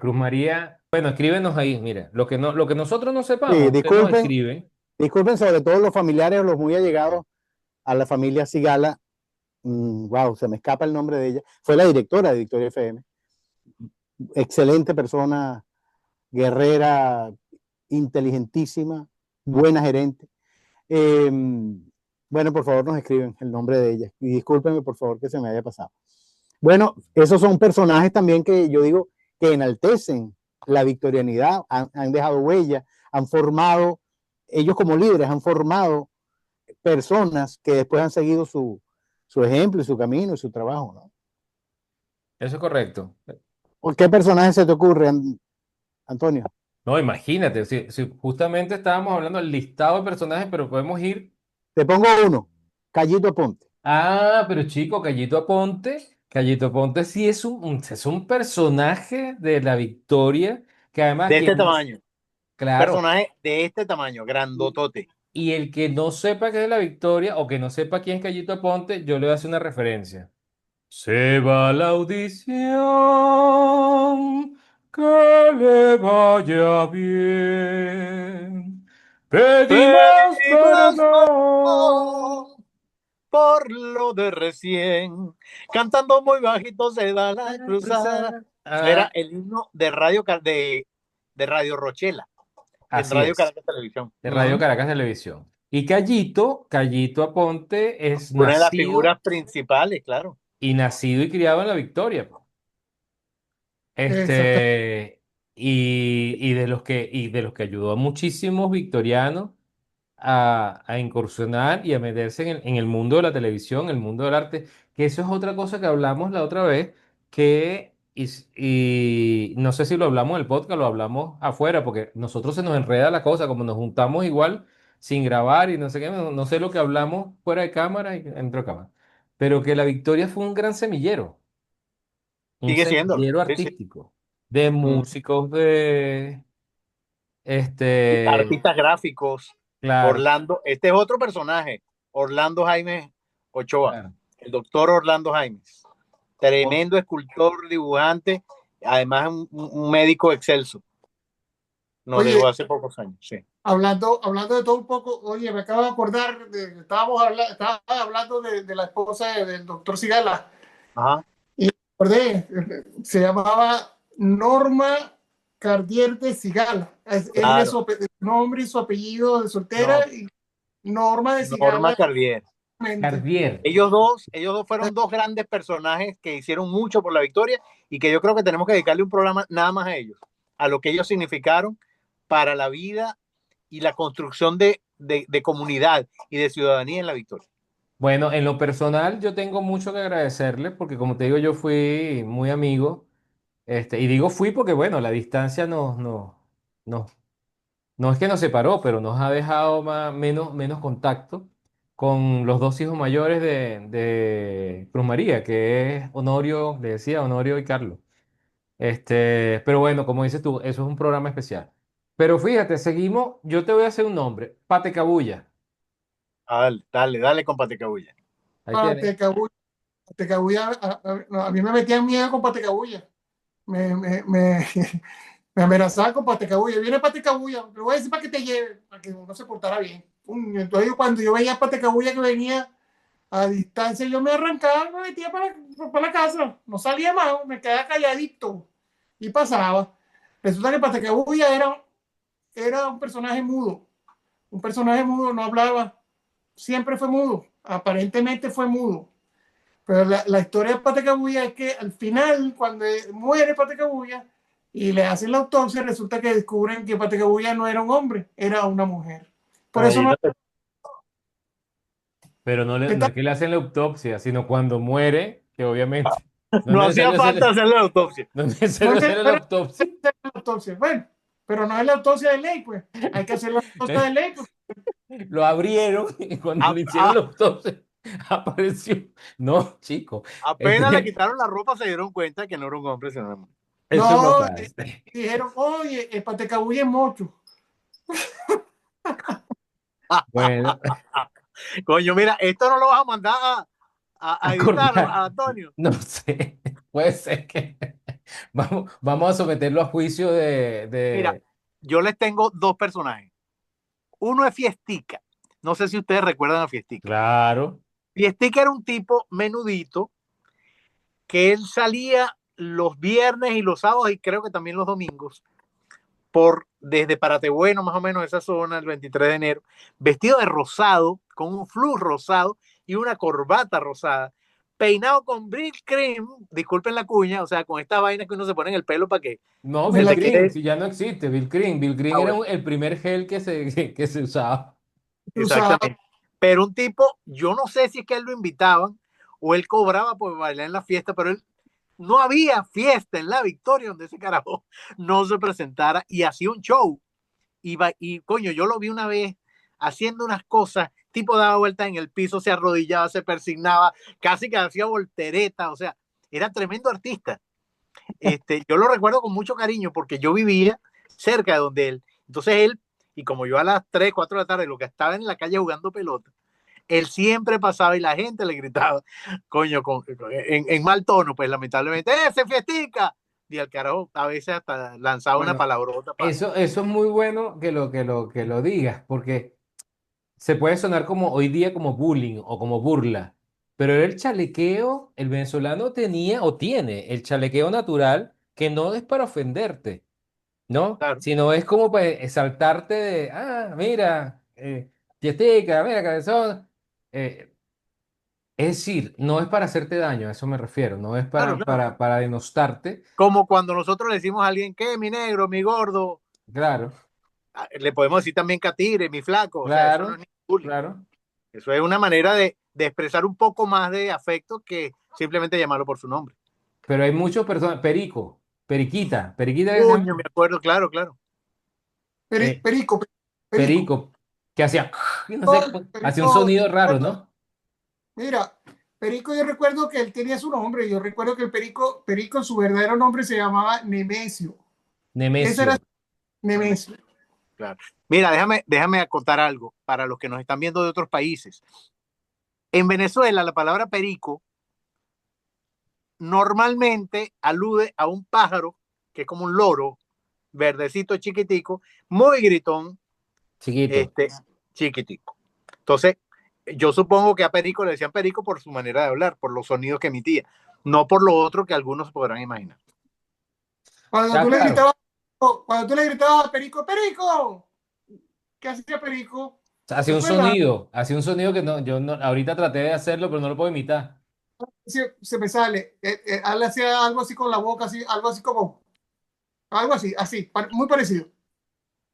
Cruz María, bueno, escríbenos ahí, mira, lo que nosotros no Sí, sepamos, usted nos disculpen, escribe. disculpen sobre todo los familiares o los muy allegados a la familia Sigala. Wow, se me escapa el nombre de ella. Fue la directora de Victoria FM. Excelente persona, guerrera, inteligentísima, buena gerente. Eh, bueno, por favor nos escriben el nombre de ella. Y discúlpenme, por favor, que se me haya pasado. Bueno, esos son personajes también que yo digo que enaltecen la victorianidad, han dejado huella, han formado, ellos como líderes han formado personas que después han seguido su ejemplo y su camino y su trabajo, ¿no? Eso es correcto. ¿Por qué personaje se te ocurre, Antonio? No, imagínate, si justamente estábamos hablando del listado de personajes, pero podemos ir. Te pongo uno, Callito Ponte. Ah, pero chico, Callito Aponte sí es un personaje de la Victoria, que además De quien este no, tamaño. claro, Personaje de este tamaño, grandotote. y el que no sepa qué es la Victoria o que no sepa quién es Callito Aponte, yo le voy a hacer una referencia. Se va la audición, que le vaya bien. Pedimos Pedimos perdón. por lo de recién. Cantando muy bajito se da la cruzada. Eso era Ah, el himno de Radio Rochela, en así Radio es, Caracas Televisión. de Radio Caracas Televisión. Y Callito Aponte es Una de las nacido figuras principales, claro. y criado en la Victoria. Exacto. Y de los que ayudó a muchísimos victorianos a incursionar y a meterse en el mundo de la televisión, el mundo del arte, que eso es otra cosa que hablamos la otra vez, y no sé si lo hablamos en el podcast, lo hablamos afuera, porque nosotros se nos enreda la cosa, como nos juntamos igual sin grabar y no sé qué, no sé lo que hablamos fuera de cámara y dentro de cámara, pero que la Victoria fue un Sigue siéndolo. semillero Sí, sí. artístico, de músicos, de, este, Artistas gráficos. claro, Orlando, este es otro personaje, Orlando Jaime Ochoa, claro. el doctor Orlando Jaimes. Tremendo escultor, dibujante, además un médico excelso. Nos Oye, dejó hace pocos años, sí. hablando de todo un poco, oye, me acabo de acordar, estaba hablando de la esposa del doctor Sigala, Ajá. y recordé, se llamaba Norma Cardier de Sigala. Ella es Claro. su nombre y su apellido de soltera, No, y Norma de Norma Sigala. Cardier. Cardier. Ellos dos fueron dos grandes personajes que hicieron mucho por la Victoria y que yo creo que tenemos que dedicarle un programa nada más a ellos, a lo que ellos significaron para la vida y la construcción de comunidad y de ciudadanía en la Victoria. Bueno, en lo personal yo tengo mucho que agradecerle porque como te digo yo fui muy amigo, y digo fui porque bueno, la distancia no, no es que nos separó, pero nos ha dejado menos contacto con los dos hijos mayores de Cruz María, que es Honorio, le decía Honorio y Carlos. Pero bueno, como dices tú, eso es un programa especial. Pero fíjate, seguimos, yo te voy a hacer un nombre, Patecabulla. Dale con Patecabulla. Ahí tienes. Patecabulla. Patecabulla, no, a mí me metían miedo con Patecabulla. Me me amenazaba con Patecabulla. Viene Patecabulla, le voy a decir para que te lleve, para que no se portara bien. Entonces, cuando yo veía a Patecabulla que venía a distancia, yo me arrancaba, me metía para la casa. No salía más, me quedaba calladito y pasaba. Resulta que Patecabulla era un personaje mudo. Un personaje mudo, no hablaba. Siempre fue mudo. Aparentemente fue mudo. Pero la historia de Patecabulla es que al final, cuando muere Patecabulla y le hacen la autopsia, resulta que descubren que Patecabulla no era un hombre, era una mujer. Por eso no. Pero no es que le hacen la autopsia, sino cuando muere, que obviamente no es No hacía necesario falta hacerle la autopsia. no es No necesario es hacerle la necesario autopsia. hacer la autopsia. Bueno, pero no es la autopsia de ley, pues. Hay que hacer la autopsia de ley. Pues. Lo abrieron y cuando A- le hicieron la a- autopsia apareció. No, chico, Apenas le quitaron la ropa, se dieron cuenta que no era un hombre, sino una mujer. eso no No, pasa. dijeron, oye, el Patecabulla es mocho. Bueno, Coño, mira, esto no lo vas a mandar a editar, acordar, a Antonio. no sé, puede ser que vamos a someterlo a juicio Mira, yo les tengo dos personajes. Uno es Fiestica. No sé si ustedes recuerdan a Fiestica. Claro, Fiestica era un tipo menudito que él salía los viernes y los sábados y creo que también los domingos desde Paratebueno, más o menos esa zona, el 23 de enero, vestido de rosado, con un flux rosado y una corbata rosada, peinado con Bill Cream, disculpen la cuña, o sea, con esta vaina que uno se pone en el pelo para que no, se Bill te Green, quede. si ya no existe, Bill Green. Bill Green era Bueno, el primer gel que se usaba. Tú sabes, exactamente. Pero un tipo, yo no sé si es que él lo invitaban o él cobraba por bailar en la fiesta, pero él no había fiesta en La Victoria donde ese carajo no se presentara y hacía un show. Y coño, yo lo vi una vez haciendo unas cosas, tipo daba vueltas en el piso, se arrodillaba, se persignaba, casi que hacía voltereta, o sea, era tremendo artista. Yo lo recuerdo con mucho cariño porque yo vivía cerca de donde él. Entonces él, y como yo a las 3, 4 de la tarde, lo que estaba en la calle jugando pelota, él siempre pasaba y la gente le gritaba, coño, en mal tono, pues lamentablemente, ¡se fiestica! Y al carajo a veces hasta lanzaba una Bueno, palabrota. eso es muy bueno que lo digas, porque se puede sonar como hoy día como bullying o como burla, pero el chalequeo, el venezolano tenía o tiene el chalequeo natural que no es para ofenderte, ¿no? Claro, Sino es como para exaltarte de, mira, tieteca, mira, cabezón. Eh, es decir, no es para hacerte daño, a eso me refiero, no es claro, claro. para denostarte, Como cuando nosotros le decimos a alguien, ¿qué? Mi negro, mi gordo. claro, Le podemos decir también catire, mi flaco. O sea, eso no es claro, ni bullying. claro. Eso es una manera de expresar un poco más de afecto que simplemente llamarlo por su nombre. Pero hay muchas personas, Perico, Periquita que se llama, Coño, me acuerdo, claro, claro. eh, Perico, Perico. Perico, que hacía, no sé, hacía un Perico, sonido raro, ¿no? mira, Perico, yo recuerdo que él tenía su nombre. Yo recuerdo que el Perico, su verdadero nombre se llamaba Nemesio. Ese era Nemesio. Nemesio. Claro. Mira, déjame acotar algo para los que nos están viendo de otros países. En Venezuela, la palabra perico normalmente alude a un pájaro que es como un loro, verdecito, chiquitico, muy gritón, Chiquito. este, chiquitico. Entonces, yo supongo que a Perico le decían Perico por su manera de hablar, por los sonidos que emitía, no por lo otro que algunos podrán imaginar. Cuando Ya, tú le claro. gritabas, cuando tú le gritabas a Perico, Perico, ¿qué hacía Perico? ¿Recuerdas? Hacía un sonido que no, yo no, ahorita traté de hacerlo, pero no lo puedo imitar. Se me sale. Él hacía algo así con la boca, así, algo así como, algo así, así, muy parecido.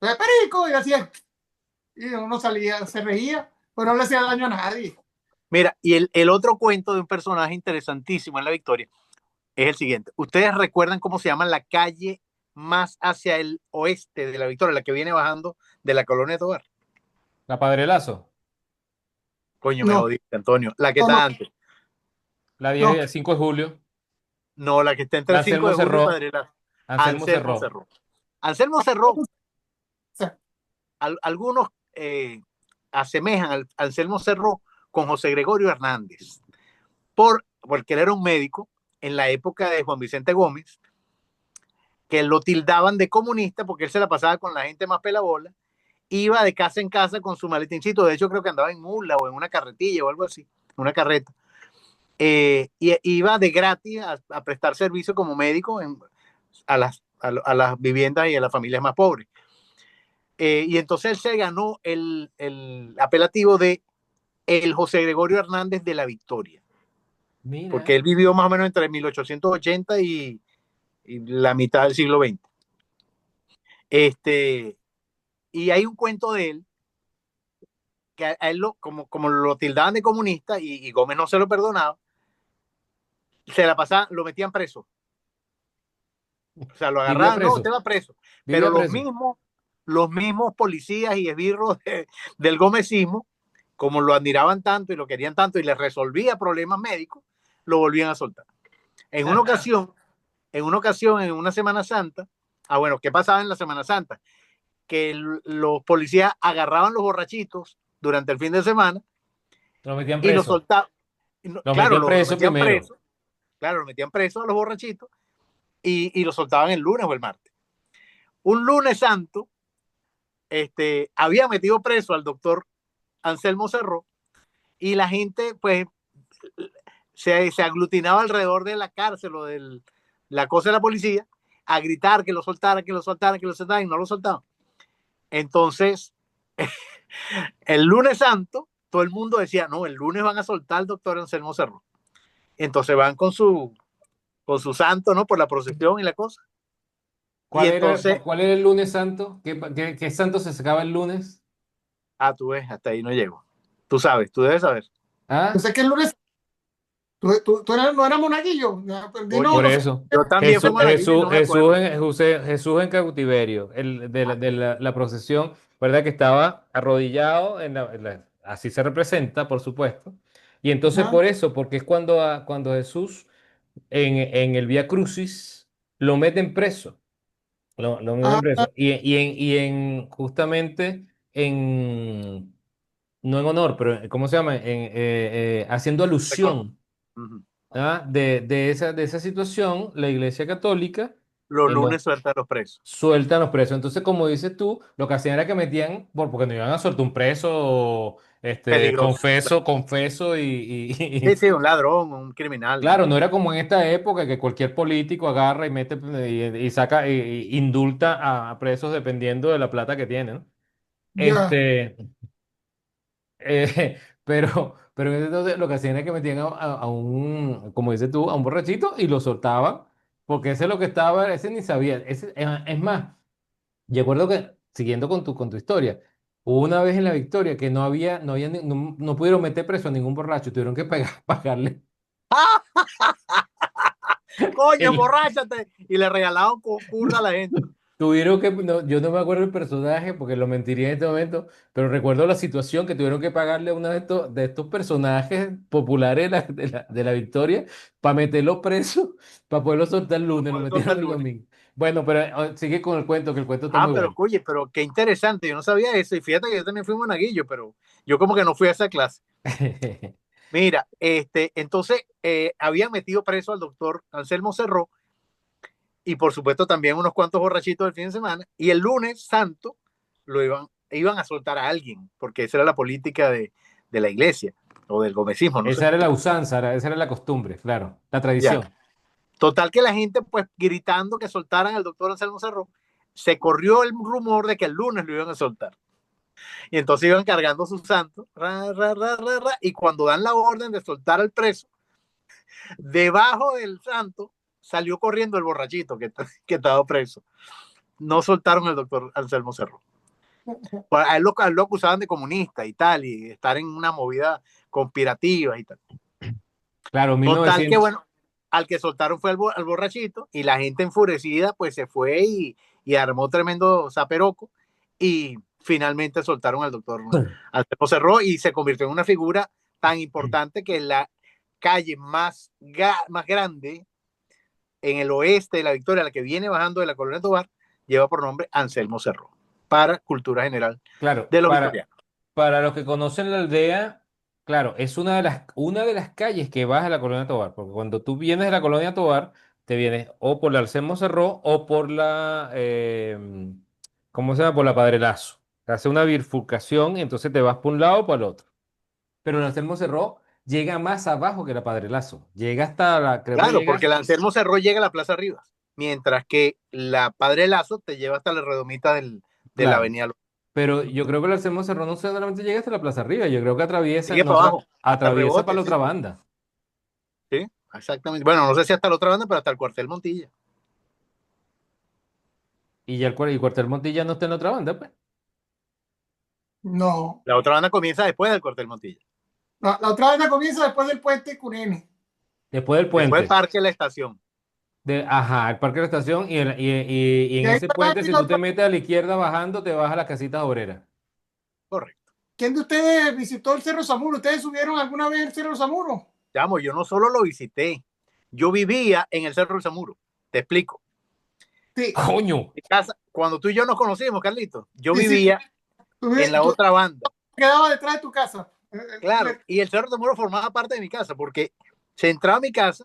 Entonces, Perico, y hacía, y uno salía, se reía, pero no le hacía daño a nadie. Mira, y el otro cuento de un personaje interesantísimo en La Victoria es el siguiente. ¿Ustedes recuerdan cómo se llama la calle más hacia el oeste de La Victoria, la que viene bajando de la colonia de Tobar? La Padre Lazo, Coño, me No, jodiste, Antonio. La que no, no, está antes. la 10 no. y el 5 de julio, No, la que está entre la el 5 Anselmo de julio y cerró, Padre. Anselmo Anselmo cerró. Cerró. Anselmo Cerró, O sea, algunos asemejan al Anselmo Cerró con José Gregorio Hernández, porque él era un médico en la época de Juan Vicente Gómez, que lo tildaban de comunista porque él se la pasaba con la gente más pelabola, iba de casa en casa con su maletincito, de hecho creo que andaba en mula o en una carretilla o algo así, una carreta, y iba de gratis a prestar servicio como médico a las viviendas y a las familias más pobres. Y entonces él se ganó el apelativo de el José Gregorio Hernández de la Victoria, porque Mira, él vivió más o menos entre 1880 y la mitad del siglo XX. Y hay un cuento de él que a él como lo tildaban de comunista y Gómez no se lo perdonaba, se la pasaba, lo metían preso. O sea, lo vivía agarraban, no, usted preso, va preso. Pero vivía preso. los mismos policías y esbirros del gomecismo, como lo admiraban tanto y lo querían tanto y les resolvía problemas médicos, lo volvían a soltar. En una ocasión, en una Semana Santa, bueno, ¿qué pasaba en la Semana Santa? Que los policías agarraban los borrachitos durante el fin de semana Lo metían y los preso. soltaban. Lo Claro, metían lo preso metían primero. preso, claro, lo metían preso a los borrachitos y los soltaban el lunes o el martes. Un lunes santo, había metido preso al doctor Anselmo Cerró y la gente, pues, se aglutinaba alrededor de la cárcel o de la cosa de la policía a gritar que lo soltaran, que lo soltaran, que lo soltaran y no lo soltaban. Entonces, el lunes santo, todo el mundo decía, no, el lunes van a soltar al doctor Anselmo Cerró. Entonces van con su santo, ¿no? Por la procesión y la cosa. Y entonces, Cuál era el lunes santo? ¿Qué santo se sacaba el lunes? tú ves, hasta ahí no llego. Tú sabes, tú debes saber. ¿Ah? Yo sé que el lunes, no eras monaguillo. Oye, Por Los eso. yo también fui Jesús, monaguillo y no me acuerdo. Jesús en cautiverio, la procesión, ¿verdad? Que estaba arrodillado, así se representa, por supuesto. Y entonces Ajá. por eso, porque es cuando Jesús en el Vía Crucis lo meten preso, lo meten Ah, preso. Justamente no en honor, pero ¿cómo se llama? Haciendo alusión. Ujú. De esa situación, la Iglesia Católica Los lo lunes suelta a los presos. suelta a los presos. Entonces, como dices tú, lo que hacían era que metían, porque no iban a soltar un preso Peligroso. confeso Sí, sí, un ladrón, un criminal, claro, no no. era como en esta época que cualquier político agarra y mete y saca y indulta a presos dependiendo de la plata que tiene, ¿no? ya. Este, pero entonces lo que hacían es que metían a un, como dices tú, a un borrachito y lo soltaban, porque ese es lo que estaba, ese ni sabía. Es más, yo recuerdo que, siguiendo con tu historia, hubo una vez en la Victoria que no pudieron meter preso a ningún borracho, tuvieron que pagarle Coño, el, emborráchate. Y le regalaban concurso a la gente. Tuvieron que, yo no me acuerdo el personaje porque lo mentiría en este momento, pero recuerdo la situación que tuvieron que pagarle a uno de estos personajes populares de la Victoria para meterlo preso, para poderlo soltar el Para lunes, lo poder metieron soltar el el lunes. domingo. Bueno, pero sigue con el cuento, que el cuento está Ah, muy pero bueno. oye, pero qué interesante. Yo no sabía eso. Y fíjate que yo también fui monaguillo, pero yo como que no fui a esa clase. Mira, entonces habían metido preso al doctor Anselmo Cerró y por supuesto también unos cuantos borrachitos del fin de semana. Y el lunes santo iban a soltar a alguien, porque esa era la política de la iglesia o del gomecismo, no sé. Esa era la usanza, esa era la costumbre, claro, la Ya. tradición. Total que la gente, pues gritando que soltaran al doctor Anselmo Cerró, se corrió el rumor de que el lunes lo iban a soltar. Y entonces iban cargando sus santos, y cuando dan la orden de soltar al preso, debajo del santo salió corriendo el borrachito que estaba preso. No soltaron al doctor Anselmo Cerro. A él lo acusaban de comunista y tal, y estar en una movida conspirativa y tal. Claro, Total que 1900. bueno, al que soltaron fue al borrachito y la gente enfurecida pues se fue y armó tremendo zaperoco y finalmente soltaron al doctor Anselmo Cerró y se convirtió en una figura tan importante que la calle más grande en el oeste de la Victoria, la que viene bajando de la Colonia Tovar, lleva por nombre Anselmo Cerró, para cultura general Claro, de los para, victorianos. para los que conocen la aldea, claro, es una de las calles que baja a la Colonia Tovar, porque cuando tú vienes de la Colonia Tovar, te vienes o por la Alcemo Cerró o por ¿cómo se llama? Por la Padre Lazo. Hace una bifurcación y entonces te vas por un lado o para el otro. Pero el Alcemo Cerró llega más abajo que la Padre Lazo. Llega creo que Claro, llega. porque el Anselmo Cerró llega a la Plaza Rivas, mientras que la Padre Lazo te lleva hasta la redomita de la Claro. Avenida. Pero yo creo que el Alcemo Cerró no solamente llega hasta la Plaza Arriba, yo creo que atraviesa, Sigue no, para abajo, hasta el atraviesa para rebote, la otra sí. banda. Sí, exactamente. Bueno, no sé si hasta la otra banda, pero hasta el cuartel Montilla. Y ya el cuartel Montilla no está en la otra banda, pues. No. La otra banda comienza después del cuartel Montilla. La otra banda comienza después del puente Cunene. Después del Después del puente. parque La Estación. Ajá, el Parque de la Estación. Y Y en ahí ese está puente, si tú te metes a la izquierda bajando, te vas a las casitas obreras. Correcto. ¿Quién de ustedes visitó el Cerro Zamuro? ¿Ustedes subieron alguna vez el Cerro Zamuro? Llamo, yo no solo lo visité, yo vivía en el Cerro del Zamuro. Te explico. Sí, ¡Coño! Mi casa, cuando tú y yo nos conocimos, Carlito, yo sí, sí. vivía en la Tú otra banda. quedabas detrás de tu casa. Claro, y el Cerro del Zamuro formaba parte de mi casa, porque se entraba a mi casa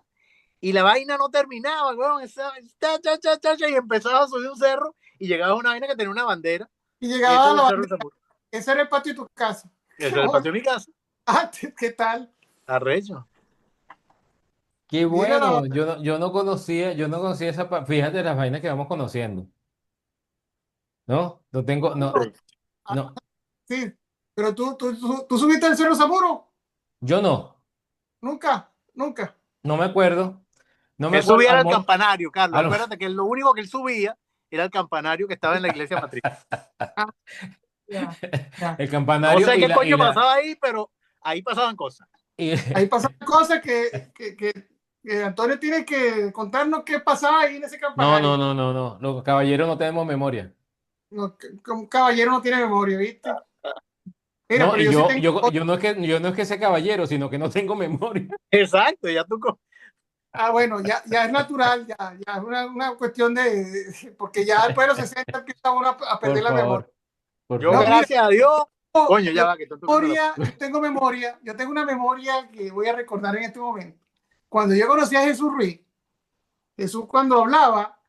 y la vaina no terminaba, weón, y empezaba a subir un cerro y llegaba a una vaina que tenía una bandera, Y y ese llegaba a es la el Cerro del bandera. Zamuro. Ese era el patio de tu casa. Ese es el patio de mi casa. ¿Qué tal? Arrecho. ¡Qué Mira la bueno! Yo no conocía fíjate las vainas que vamos conociendo. ¿No? No tengo, no, bandera. no, Sí, pero tú subiste el Cerro Zamuro. yo no, Nunca, nunca. no me acuerdo. No me Él acuerdo, subía a lo al mejor, campanario, Carlos. a lo- Acuérdate que lo único que él subía era el campanario que estaba en la iglesia matriz. Ya, ya. El No campanario sé y qué la, coño pasaba ahí, pero ahí pasaban cosas. y- Ahí pasaban cosas que Antonio tiene que contarnos qué pasaba ahí en ese No, campanario. no, no, no, no. Los caballeros no tenemos memoria. No, un caballero no tiene memoria, ¿viste? Mira, No, pero y yo sí yo, tengo. yo no es que sea caballero, sino que no tengo memoria. Exacto, ya tú. Ah, bueno, ya es natural, ya es una cuestión porque ya después de los 60 empieza uno a Por perder la memoria. favor, por Yo, No, favor. mira, gracias a Dios. Coño, ya yo va, que estoy tocando la. yo tengo una memoria que voy a recordar en este momento. Cuando yo conocí a Jesús Ruiz, Jesús cuando hablaba,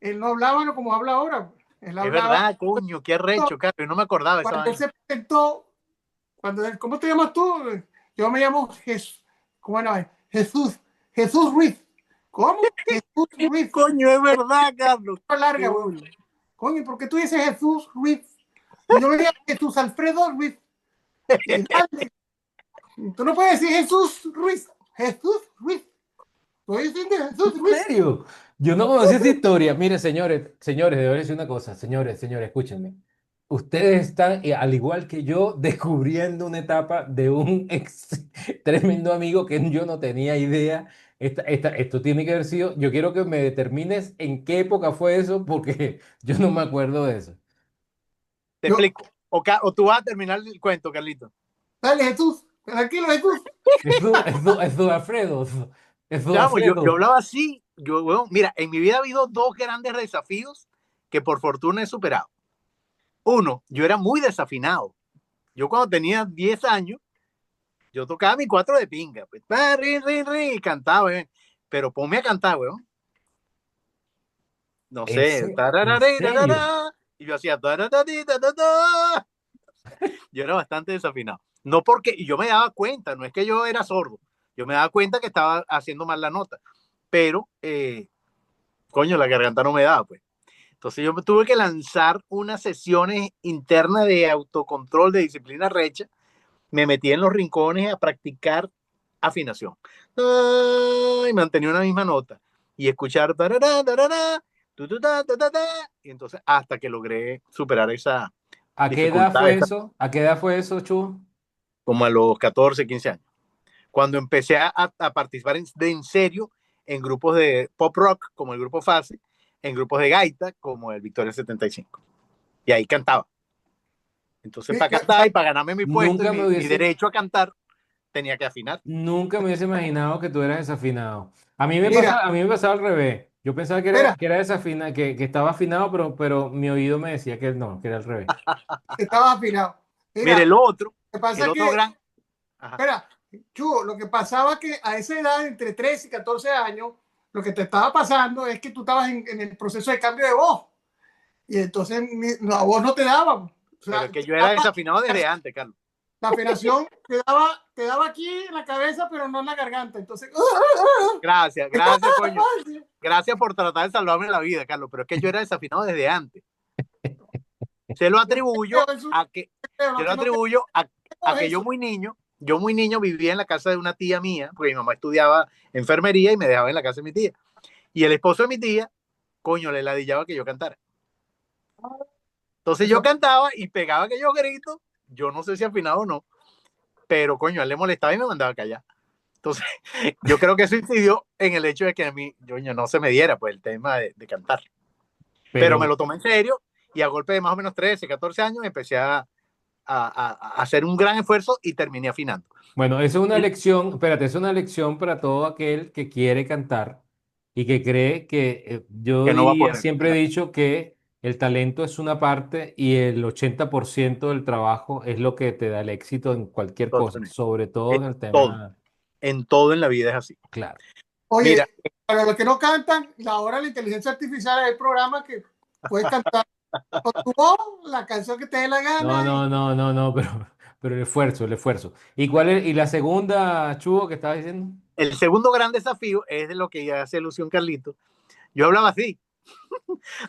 él no hablaba no como habla ahora. Él Es hablaba verdad, coño, qué arrecho, Carlos. Yo no me acordaba de esa cuando él vaina. se presentó, ¿cómo te llamas tú? Yo me llamo Jesús, ¿cómo no? Jesús Ruiz. ¿Cómo? Jesús Ruiz. Coño, es verdad, Carlos. Larga, güey. Coño, ¿por qué tú dices Jesús Ruiz? Y yo me llamo Jesús Alfredo Ruiz. Tú no puedes decir Jesús Ruiz. Jesús Ruiz. Estoy diciendo Jesús ¿En Ruiz. serio? Yo no conocí esa historia. Mire, señores, debo decir una cosa. Señores, escúchenme. Ustedes están, al igual que yo, descubriendo una etapa de un tremendo amigo que yo no tenía idea. Esto tiene que haber sido. Yo quiero que me determines en qué época fue eso, porque yo no me acuerdo de eso. Te Yo, explico. O tú vas a terminar el cuento, Carlito. dale, Jesús. Tranquilo, Jesús. Es Alfredo. Es Chamo, yo Alfredo. hablaba así. Bueno, mira, en mi vida ha habido dos grandes desafíos que por fortuna he superado. Uno, yo era muy desafinado. Yo cuando tenía 10 años, yo tocaba mi cuatro de pinga. Pues, y cantaba, pero ponme a cantar, weón. No sé. ¿En serio? Y yo hacía. Yo era bastante desafinado. No porque, y yo me daba cuenta, no es que yo era sordo. Yo me daba cuenta que estaba haciendo mal la nota. Pero, coño, la garganta no me daba, pues. Entonces yo tuve que lanzar unas sesiones internas de autocontrol, de disciplina recha. Me metí en los rincones a practicar afinación. Y mantenía una misma nota. Y escuchar. Y entonces hasta que logré superar esa ¿A qué edad dificultad, fue eso? ¿A qué edad fue eso, Chu? como a los 14, 15 años. Cuando empecé a participar en serio en grupos de pop rock, como el grupo Fase, en grupos de gaita, como el Victoria 75. Y ahí cantaba. Entonces, para cantar y para ganarme mi puesto y Nunca me mi hubiese, derecho a cantar, tenía que afinar. nunca me hubiese imaginado que tú eras desafinado. Mira, A mí me pasaba al revés. Yo pensaba que era, espera, que era desafinado, que estaba afinado, pero mi oído me decía que no, que era al revés. estaba afinado. Mire, Mira, lo que pasa el es otro que, gran. Ajá. espera, Chugo, lo que pasaba que a esa edad, entre 13 y 14 años, lo que te estaba pasando es que tú estabas en el proceso de cambio de voz. Y entonces la voz no te daba. O Pero sea, es que yo era desafinado desde antes, Carlos. la afinación te daba aquí en la cabeza, pero no en la garganta. Entonces, Gracias, coño. Gracias por tratar de salvarme la vida, Carlos. Pero es que yo era desafinado desde antes. Se lo atribuyo a que, yo muy niño vivía en la casa de una tía mía, porque mi mamá estudiaba enfermería y me dejaba en la casa de mi tía. Y el esposo de mi tía, coño, le ladillaba que yo cantara. Entonces yo cantaba y pegaba aquellos gritos, yo no sé si afinado o no, pero coño, a él le molestaba y me mandaba a callar. Entonces, yo creo que eso incidió en el hecho de que a mí, coño, no se me diera pues el tema de cantar. Pero me lo tomé en serio y a golpe de más o menos 13, 14 años empecé a hacer un gran esfuerzo y terminé afinando. Bueno, eso es una lección, espérate, es una lección para todo aquel que quiere cantar y que cree yo Que no va a poder. siempre he dicho que el talento es una parte y el 80% del trabajo es lo que te da el éxito en cualquier cosa, sobre todo en el tema. En todo en la vida es así. Claro. oye, Mira, para los que no cantan, ahora la inteligencia artificial hay programas que puedes cantar con tu voz la canción que te dé la gana. No, pero el esfuerzo. ¿Y la segunda, Chugo, que estabas diciendo? el segundo gran desafío es de lo que ya hace alusión Carlito. Yo hablaba así.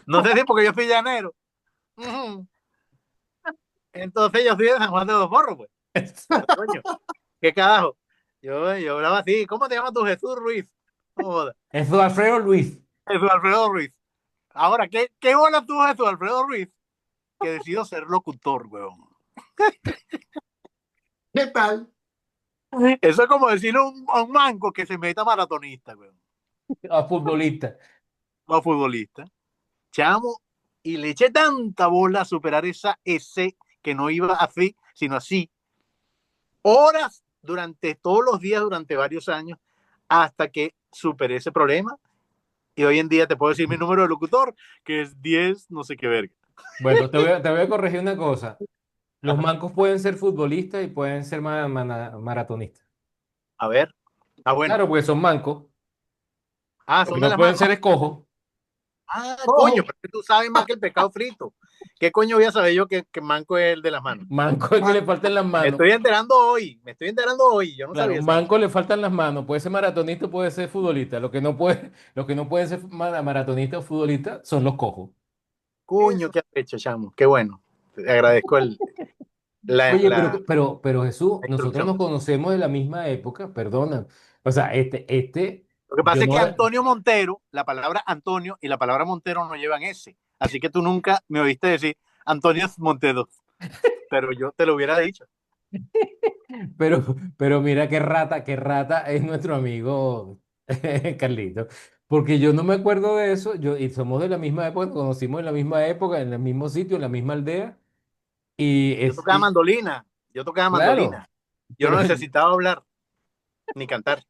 No sé si porque yo soy llanero. Entonces yo soy de San Juan de los Morros, pues. Coño, qué carajo. Yo hablaba así. ¿Cómo te llamas tú, Jesús Ruiz? Joder. Jesús Alfredo Luis. Jesús Alfredo Ruiz. Ahora, ¿qué bola tú, Jesús Alfredo Ruiz? que decido ser locutor, weón. ¿Qué tal? Eso es como decirle a un manco que se meta maratonista, weón. A futbolista. O a futbolista. Chamo, y le eché tanta bola a superar esa S que no iba así, sino así. Horas durante todos los días, durante varios años, hasta que superé ese problema. Y hoy en día te puedo decir mi número de locutor, que es 10, no sé qué verga. Bueno, te voy a corregir una cosa. Los Ajá. mancos pueden ser futbolistas y pueden ser maratonistas. A ver. Ah, bueno. Claro, porque son mancos. Ah, Lo que son de no las pueden manos. ser escojos. Ah, coño, Ojo, pero tú sabes más que el pescado frito. ¿Qué coño voy a saber yo que manco es el de las manos? Manco es que le faltan las Me manos. estoy enterando hoy, yo no Claro, sabía un esa. manco le faltan las manos. Puede ser maratonista, puede ser futbolista. Lo que no pueden ser maratonista o futbolista son los cojos. Coño, qué hecho, chamo, qué bueno. Te agradezco Oye, la pero Jesús, nosotros instrucción. nos conocemos de la misma época, perdona. O sea, Lo que yo pasa es no, que Antonio Montero, la palabra Antonio y la palabra Montero no llevan S. Así que tú nunca me oíste decir Antonio Montero, pero yo te lo hubiera dicho. pero, pero mira qué rata es nuestro amigo Carlito. Porque yo no me acuerdo de eso, y somos de la misma época, nos conocimos en la misma época, en el mismo sitio, en la misma aldea. Y Yo es, tocaba mandolina, yo tocaba claro, mandolina. Yo no pero necesitaba hablar ni cantar.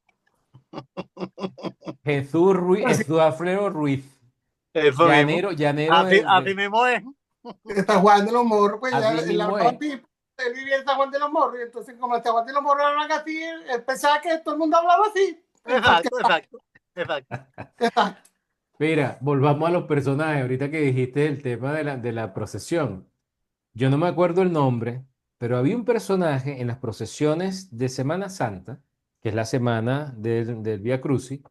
Jesús Ruiz, así Jesús Alfredo Ruiz, Eso mismo. llanero Así mismo es. está Juan de los Morros, pues ya así él mismo hablaba es. tipo, él vivía en San Juan de los Morros, y entonces como el San Juan de los Morros hablan así, él pensaba que todo el mundo hablaba así, en cualquier Exacto, exacto, exacto. exacto. Mira, volvamos a los personajes. Ahorita que dijiste el tema de la procesión. Yo no me acuerdo el nombre, pero había un personaje en las procesiones de Semana Santa, que es la semana del Vía Crucis,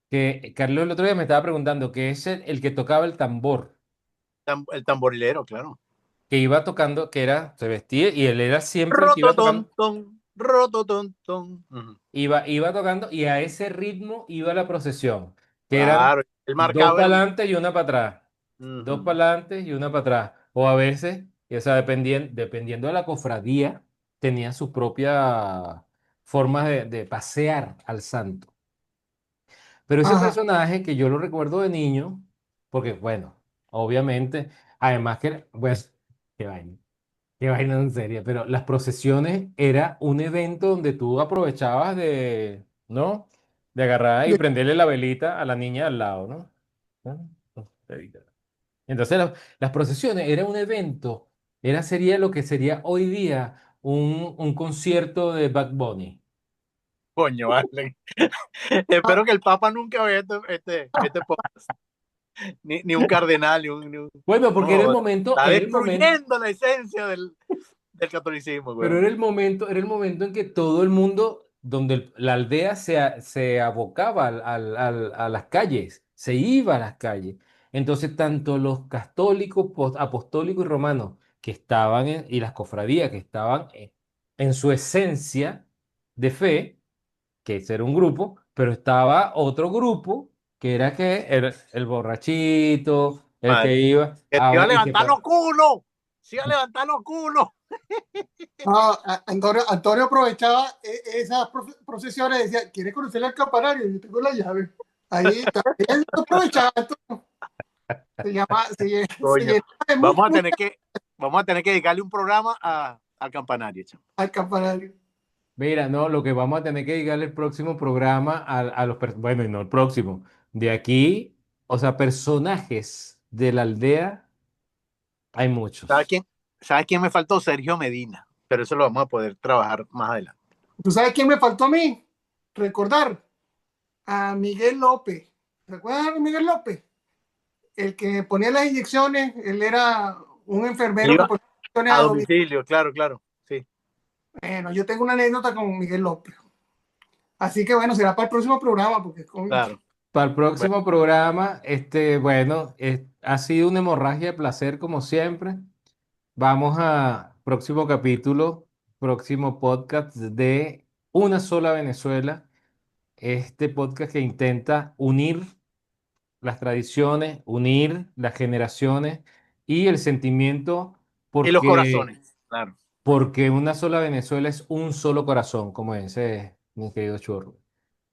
que Carlos el otro día me estaba preguntando, que es el que tocaba el tambor, El tamborilero, claro. que iba tocando, se vestía y él era siempre el que iba tocando, Rototontón, rototontón. Ujú. iba tocando y a ese ritmo iba la procesión, que eran Claro, él dos marcaba para el. adelante y una para atrás, dos Ujú. para adelante y una para atrás, o a veces, y, o sea, dependiendo de la cofradía, tenía sus propias formas de pasear al santo. Pero ese Ajá. personaje que yo lo recuerdo de niño, porque bueno, obviamente, además que, pues, qué vaina. Qué vaina en serio, pero las procesiones era un evento donde tú aprovechabas de, ¿no? De agarrar y De- prenderle la velita a la niña al lado, ¿no? ¿No? Entonces las procesiones era un evento, sería lo que sería hoy día un concierto de Bad Bunny. Coño, vale. Espero que el Papa nunca vea este podcast. Ni un cardenal, Bueno, porque no, está era el momento, destruyendo la esencia del catolicismo, pero weón. era el momento en que todo el mundo, donde la aldea se abocaba a las calles, se iba a las calles. Entonces, tanto los católicos, apostólicos y romanos que estaban y las cofradías que estaban en su esencia de fe, que ese era un grupo, pero estaba otro grupo que era era el borrachito, el que Vale. iba Que te iba a y que levantar los culos. Se iba a levantar los culos. no, Antonio aprovechaba esas procesiones y decía, ¿quieres conocer el campanario? Yo tengo la llave. Ahí también aprovechaba, Antonio. Se Coño, llenaba de vamos a música tener que, vamos a tener que dedicarle un programa al campanario, chamo. al campanario. Mira, no, lo que vamos a tener que dedicarle el próximo programa bueno, y no el próximo, de aquí, o sea, personajes de la aldea, hay ¿Sabes muchos. quién? ¿Sabes quién me faltó? Sergio Medina. Pero eso lo vamos a poder trabajar más adelante. ¿Tú sabes quién me faltó a mí? Recordar a Miguel López. ¿Recuerdas a Miguel López? El que ponía las inyecciones, él era un enfermero que Iba ponía inyecciones a a domicilio. domicilio, claro, claro. Sí. Bueno, yo tengo una anécdota con Miguel López. Así que bueno, será para el próximo programa, porque Claro. Para el Bueno, próximo programa, bueno, ha sido una hemorragia de placer como siempre. Vamos a próximo capítulo, próximo podcast de Una sola Venezuela. Este podcast que intenta unir las tradiciones, unir las generaciones y el sentimiento Y los corazones, claro. porque una sola Venezuela es un solo corazón, como dice mi querido Chorro.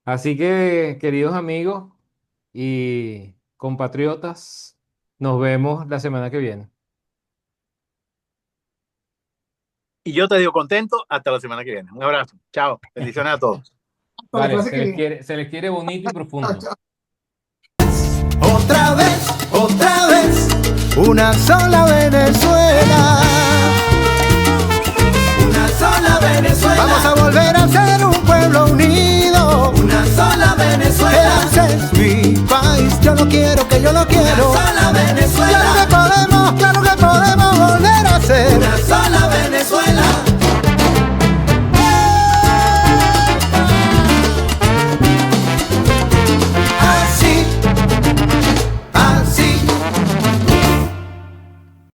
Así que, queridos amigos y compatriotas, nos vemos la semana que viene. Y yo te digo contento hasta la semana que viene. Un abrazo. Chao. Bendiciones a todos. Hasta la Vale, clase que viene. se les quiere bonito y profundo. Chao, chao. otra vez, una sola Venezuela. Una sola Venezuela. Vamos a volver a ser un pueblo unido. Una sola Venezuela. Ese es mi país, yo lo quiero, que yo lo quiero. Una sola Venezuela. Claro que podemos volver a ser. Una sola Venezuela.